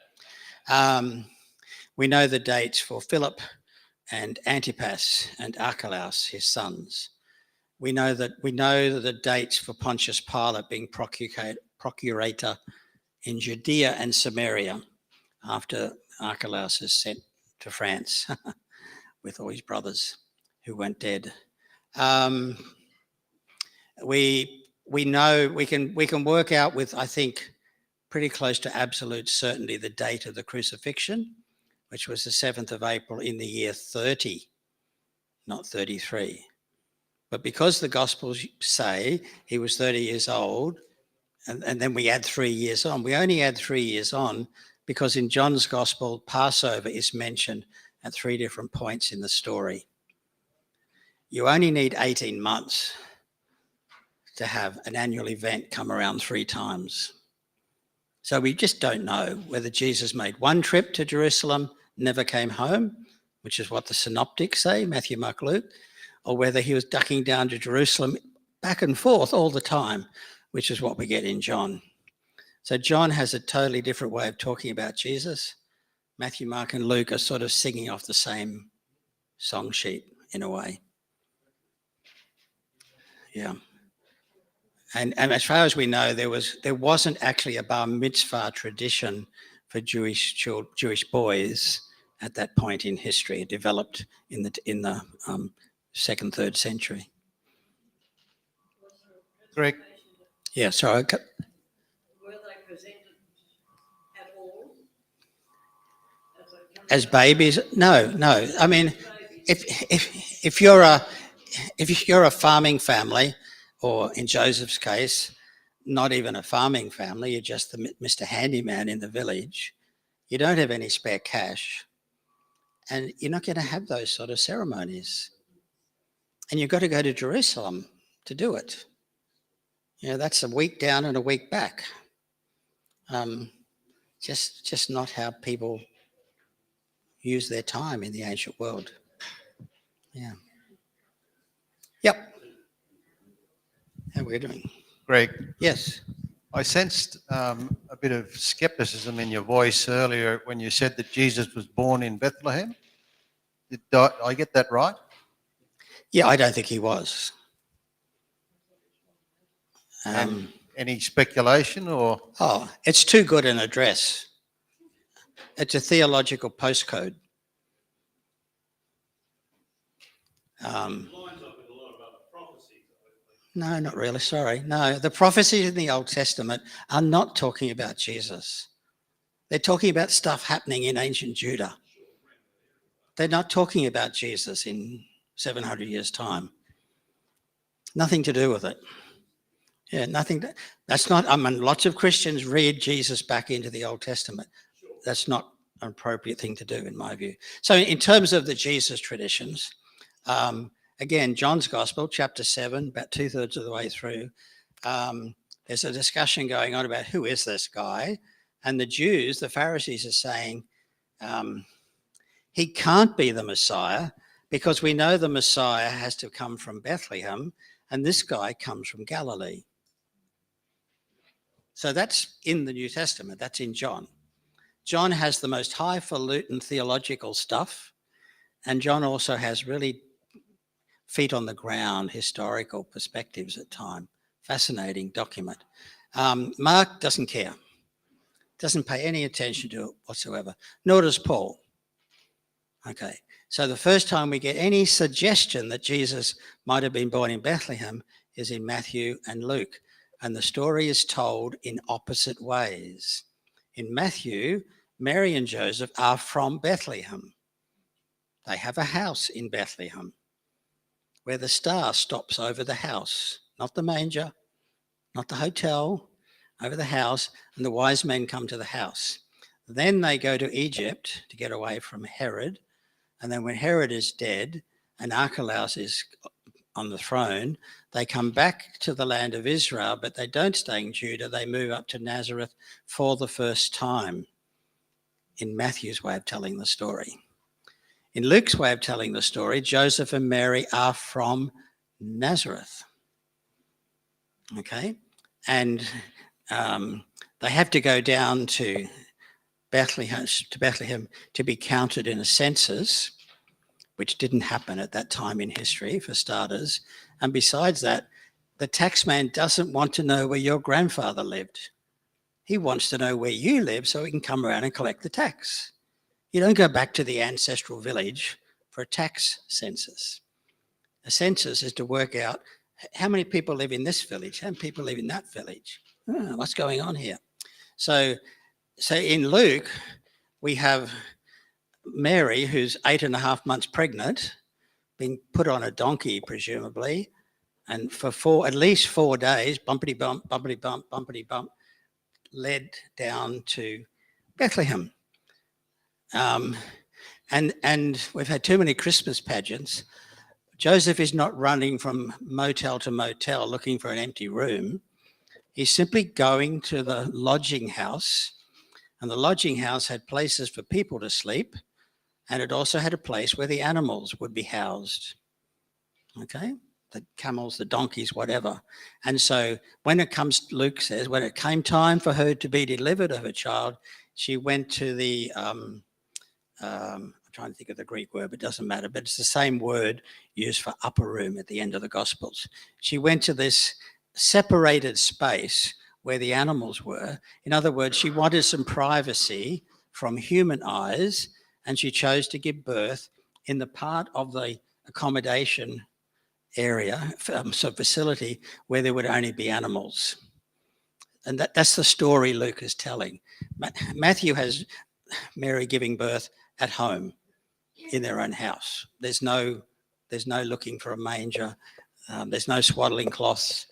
S1: We know the dates for Philip and Antipas and Archelaus, his sons. We know the dates for Pontius Pilate being procurator in Judea and Samaria after Archelaus is sent to France with all his brothers who went dead. We know we can work out with, I think, pretty close to absolute certainty the date of the crucifixion, which was the 7th of April in the year 30, not 33. But because the Gospels say he was 30 years old, and then we add 3 years on, we only add 3 years on because in John's Gospel, Passover is mentioned at 3 different points in the story. You only need 18 months to have an annual event come around 3 times. So we just don't know whether Jesus made one trip to Jerusalem, never came home, which is what the synoptics say, Matthew, Mark, Luke, or whether he was ducking down to Jerusalem back and forth all the time, which is what we get in John. So John has a totally different way of talking about Jesus. Matthew, Mark, and Luke are sort of singing off the same song sheet in a way. Yeah. And as far as we know, there wasn't actually a bar mitzvah tradition for Jewish boys at that point in history. It developed in the 2nd, 3rd century.
S9: Greg?
S1: Yeah, sorry.
S10: Were they presented at all?
S1: As babies? No. I mean, if you're a farming family, or in Joseph's case, not even a farming family, you're just the Mr. Handyman in the village, you don't have any spare cash, and you're not going to have those sort of ceremonies. And you've got to go to Jerusalem to do it. That's a week down and a week back. Just not how people use their time in the ancient world. Yeah. Yep. How are we doing?
S9: Greg,
S1: Yes.
S9: I sensed a bit of skepticism in your voice earlier when you said that Jesus was born in Bethlehem. Did I get that right?
S1: Yeah, I don't think he was.
S9: And any speculation or?
S1: Oh, it's too good an address. It's a theological postcode. No, not really. Sorry. No, the prophecies in the Old Testament are not talking about Jesus. They're talking about stuff happening in ancient Judah. They're not talking about Jesus in 700 years' time. Nothing to do with it. Yeah, nothing. That's not, I mean, lots of Christians read Jesus back into the Old Testament. That's not an appropriate thing to do, in my view. So, in terms of the Jesus traditions, again, John's Gospel, chapter 7, about 2/3 of the way through, there's a discussion going on about who is this guy? And the Jews, the Pharisees, are saying, he can't be the Messiah because we know the Messiah has to come from Bethlehem, and this guy comes from Galilee. So that's in the New Testament, that's in John. John has the most highfalutin theological stuff, and John also has really feet on the ground historical perspectives at time. Fascinating document. Mark doesn't care, doesn't pay any attention to it whatsoever, nor does Paul. Okay, so the first time we get any suggestion that Jesus might have been born in Bethlehem is in Matthew and Luke, and the story is told in opposite ways. In Matthew, Mary and Joseph are from Bethlehem. They have a house in Bethlehem where the star stops over the house, not the manger, not the hotel, over the house, and the wise men come to the house. Then they go to Egypt to get away from Herod, and then when Herod is dead and Archelaus is on the throne, they come back to the land of Israel, but they don't stay in Judah. They move up to Nazareth for the first time, in Matthew's way of telling the story. In Luke's way of telling the story, Joseph and Mary are from Nazareth. Okay? And they have to go down to Bethlehem to be counted in a census, which didn't happen at that time in history, for starters. And besides that, the taxman doesn't want to know where your grandfather lived. He wants to know where you live so he can come around and collect the tax. You don't go back to the ancestral village for a tax census. A census is to work out how many people live in this village, how many people live in that village. What's going on here? So in Luke, we have Mary, who's 8.5 months pregnant, being put on a donkey, presumably, and for at least 4 days, bumpity bump, bumpity bump, bumpity bump, led down to Bethlehem. And we've had too many Christmas pageants. Joseph is not running from motel to motel looking for an empty room. He's simply going to the lodging house, and the lodging house had places for people to sleep, and it also had a place where the animals would be housed. Okay? The camels, the donkeys, whatever. And so Luke says, when it came time for her to be delivered of her child, she went to the, I'm trying to think of the Greek word, but it doesn't matter, but it's the same word used for upper room at the end of the Gospels. She went to this separated space where the animals were. In other words, she wanted some privacy from human eyes, and she chose to give birth in the part of the accommodation area, facility, where there would only be animals. And that's the story Luke is telling. Matthew has Mary giving birth at home in their own house. There's no looking for a manger. There's no swaddling cloths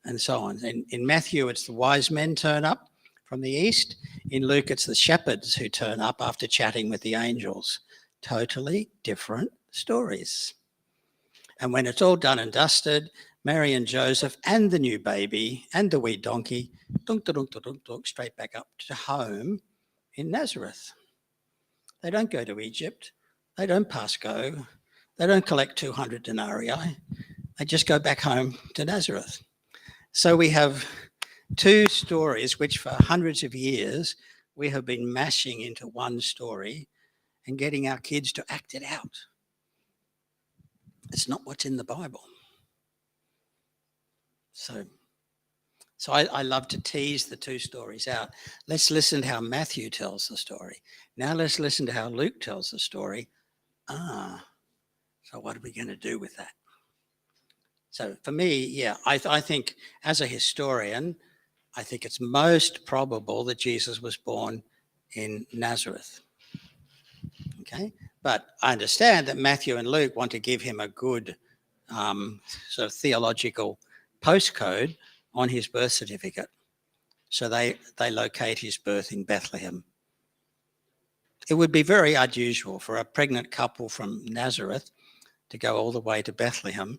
S1: and so on. In Matthew, it's the wise men turn up from the east. In Luke, it's the shepherds who turn up after chatting with the angels. Totally different stories. And when it's all done and dusted, Mary and Joseph and the new baby and the wee donkey, straight back up to home in Nazareth. They don't go to Egypt. They don't pass go. They don't collect 200 denarii. They just go back home to Nazareth. So we have two stories which for hundreds of years we have been mashing into one story and getting our kids to act it out. It's not what's in the Bible. So I love to tease the two stories out. Let's listen to how Matthew tells the story. Now let's listen to how Luke tells the story. So what are we going to do with that? So for me, yeah, I think as a historian, I think it's most probable that Jesus was born in Nazareth. Okay, but I understand that Matthew and Luke want to give him a good sort of theological postcode on his birth certificate. So they locate his birth in Bethlehem. It would be very unusual for a pregnant couple from Nazareth to go all the way to Bethlehem,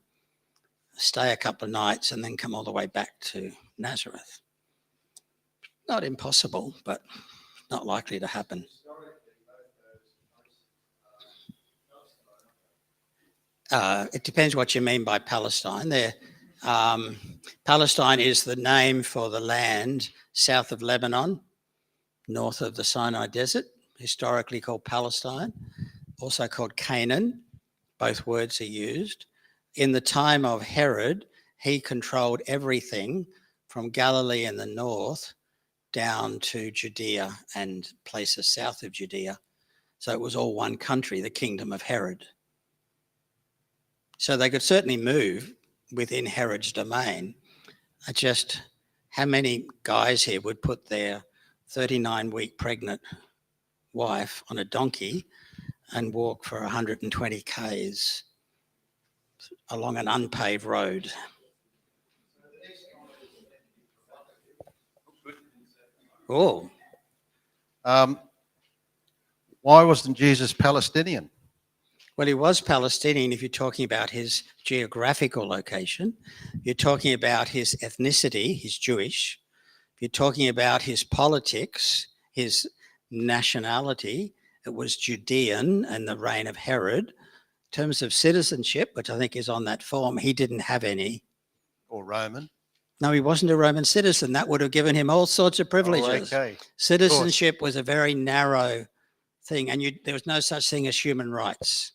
S1: stay a couple of nights, and then come all the way back to Nazareth. Not impossible, but not likely to happen. It depends what you mean by Palestine. Palestine is the name for the land south of Lebanon, north of the Sinai Desert, historically called Palestine, also called Canaan. Both words are used. In the time of Herod, he controlled everything from Galilee in the north down to Judea and places south of Judea. So it was all one country, the kingdom of Herod. So they could certainly move within Herod's domain. Just how many guys here would put their 39-week pregnant wife on a donkey and walk for 120 k's along an unpaved road? Oh,
S9: Why wasn't Jesus Palestinian?
S1: well, he was Palestinian if you're talking about his geographical location. You're talking about his ethnicity, he's Jewish. If you're talking about his politics, his nationality, it was Judean and the reign of Herod. In terms of citizenship, which I think is on that form, he didn't have any.
S9: Or Roman?
S1: No, he wasn't a Roman citizen. That would have given him all sorts of privileges.
S9: Oh, okay.
S1: Citizenship was a very narrow thing, and there was no such thing as human rights.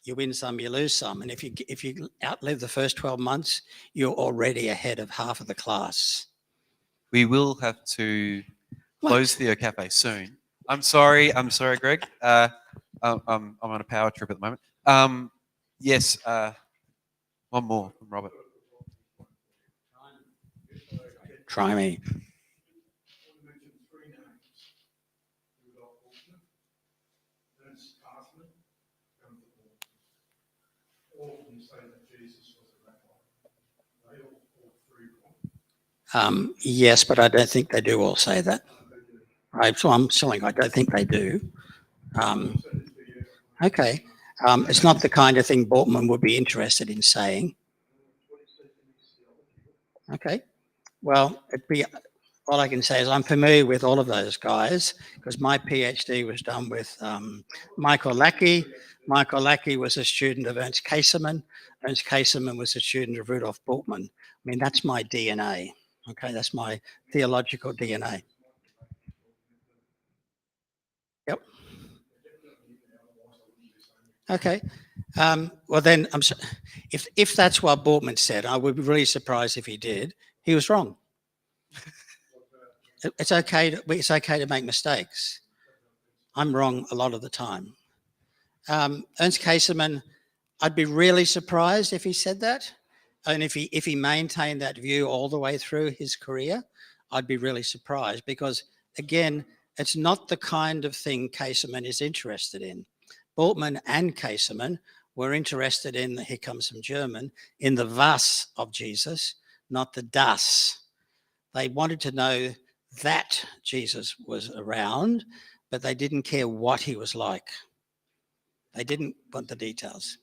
S1: You win some, you lose some. And if you outlive the first 12 months, you're already ahead of half of the class.
S2: We will have to close TheoCafe soon. I'm sorry, Greg. I'm on a power trip at the moment. Yes, one more from Robert.
S1: Try me. Yes, but I don't think they do all say that. So I'm saying I don't think they do. Okay. It's not the kind of thing Bortman would be interested in saying. Okay. Well, all I can say is I'm familiar with all of those guys because my PhD was done with Michael Lackey. Michael Lackey was a student of Ernst Caserman. Ernst Caserman was a student of Rudolf Bultmann. I mean, that's my DNA. Okay, that's my theological DNA. Yep. Okay. Well, then, if that's what Bultmann said, I would be really surprised if he did. He was wrong. It's okay to make mistakes. I'm wrong a lot of the time. Ernst Caserman, I'd be really surprised if he said that. And if he maintained that view all the way through his career, I'd be really surprised because, again, it's not the kind of thing Caserman is interested in. Bultmann and Caserman were interested in, here comes some German, in the was of Jesus, not the das. They wanted to know that Jesus was around, but they didn't care what he was like. They didn't want the details.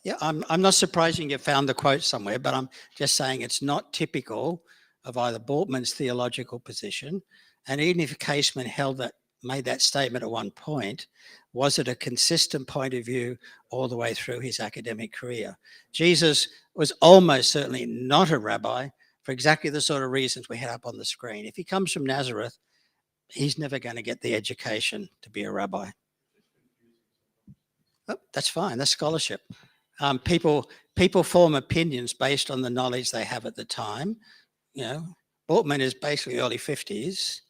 S1: Yeah, I'm not surprised you found the quote somewhere, but I'm just saying it's not typical of either Bultmann's theological position, and even if Caseman made that statement at one point, was it a consistent point of view all the way through his academic career? Jesus was almost certainly not a rabbi for exactly the sort of reasons we had up on the screen. If he comes from Nazareth, he's never going to get the education to be a rabbi. Oh, that's fine. That's scholarship. People form opinions based on the knowledge they have at the time. You know, Bortman is basically early 50s.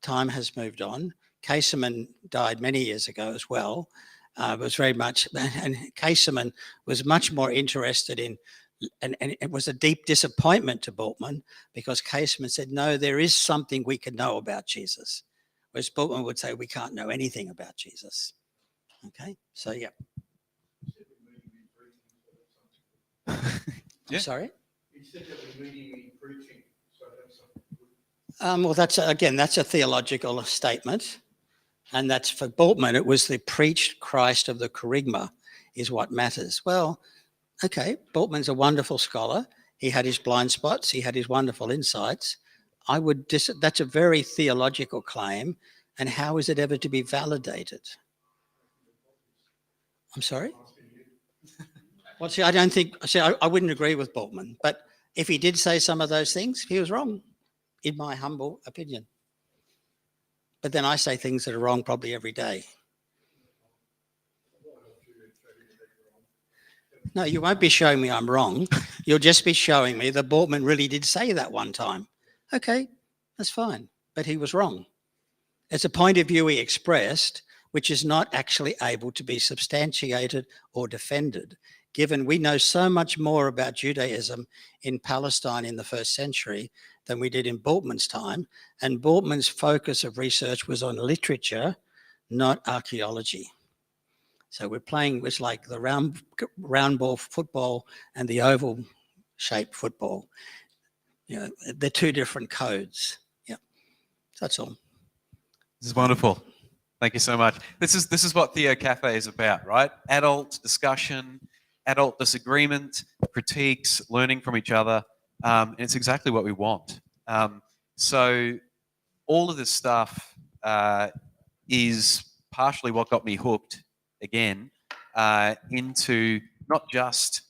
S1: Time has moved on. Caseman died many years ago as well. Was very much, and Caseman was much more interested in, and it was a deep disappointment to Bortman because Caseman said, no, there is something we can know about Jesus. Whereas Bortman would say, we can't know anything about Jesus. Okay, so yeah.
S2: Yeah.
S1: I'm sorry?
S3: He said that we're meeting in preaching, so that's something.
S1: Well, that's a theological statement. And that's for Bortman, it was the preached Christ of the Kerygma is what matters. Well, okay, Bortman's a wonderful scholar. He had his blind spots. He had his wonderful insights. That's a very theological claim. And how is it ever to be validated? I'm sorry? Well, see, I wouldn't agree with Bortman, but if he did say some of those things, he was wrong, in my humble opinion. But then I say things that are wrong probably every day. No, you won't be showing me I'm wrong. You'll just be showing me that Bortman really did say that one time. Okay, that's fine, but he was wrong. It's a point of view he expressed, which is not actually able to be substantiated or defended, given we know so much more about Judaism in Palestine in the first century than we did in Bortman's time. And Bortman's focus of research was on literature, not archaeology. So we're playing with like the round ball football and the oval shaped football. You know, they're two different codes. Yeah, that's all.
S2: This is wonderful. Thank you so much. This is what TheoCafe is about, right? Adult discussion, adult disagreement, critiques, learning from each other. And it's exactly what we want. So all of this stuff is partially what got me hooked again into not just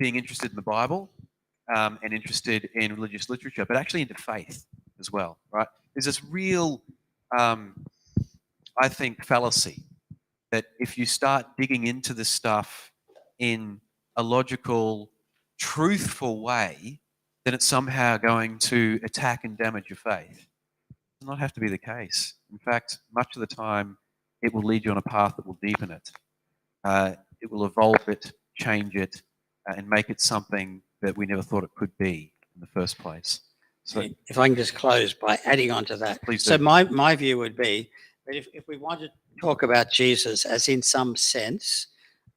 S2: being interested in the Bible and interested in religious literature, but actually into faith as well, right? There's this real, I think, fallacy that if you start digging into this stuff in a logical, truthful way, then it's somehow going to attack and damage your faith. It does not have to be the case. In fact, much of the time, it will lead you on a path that will deepen it. It will evolve it, change it, and make it something that we never thought it could be in the first place. So,
S1: if I can just close by adding on to that.
S2: Please do.
S1: So my view would be that if we want to talk about Jesus as in some sense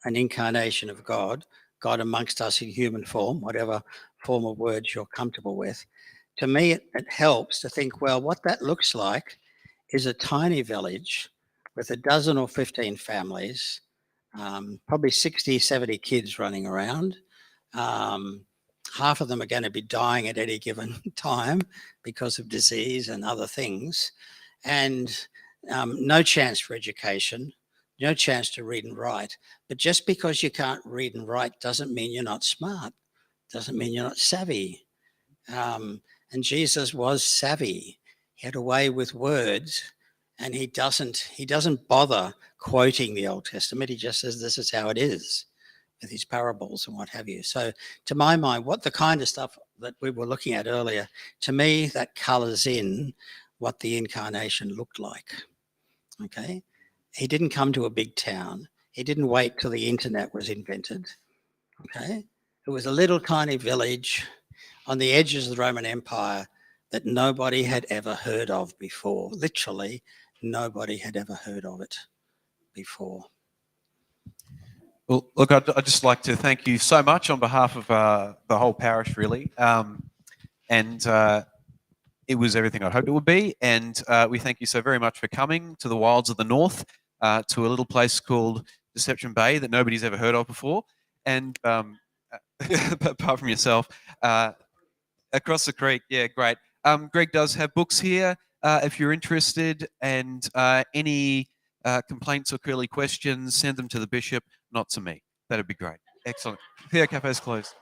S1: an incarnation of God, God amongst us in human form, whatever form of words you're comfortable with, to me it helps to think, well, what that looks like is a tiny village with a dozen or 15 families, probably 60, 70 kids running around. Half of them are going to be dying at any given time because of disease and other things. And no chance for education, no chance to read and write. But just because you can't read and write doesn't mean you're not smart, doesn't mean you're not savvy. And Jesus was savvy. He had a way with words, and he doesn't bother quoting the Old Testament. He just says, this is how it is, with his parables and what have you. So to my mind, what the kind of stuff that we were looking at earlier, to me, that colours in what the incarnation looked like. Okay? He didn't come to a big town. He didn't wait till the internet was invented. Okay? It was a little tiny village on the edges of the Roman Empire that nobody had ever heard of before. Literally, nobody had ever heard of it before.
S2: well, look, I'd just like to thank you so much on behalf of the whole parish, really. And it was everything I hoped it would be. And we thank you so very much for coming to the wilds of the north, to a little place called Deception Bay that nobody's ever heard of before. And apart from yourself, across the creek, yeah, great. Greg does have books here if you're interested, and any complaints or curly questions, send them to the bishop, not to me. That'd be great. Excellent. TheoCafe is closed.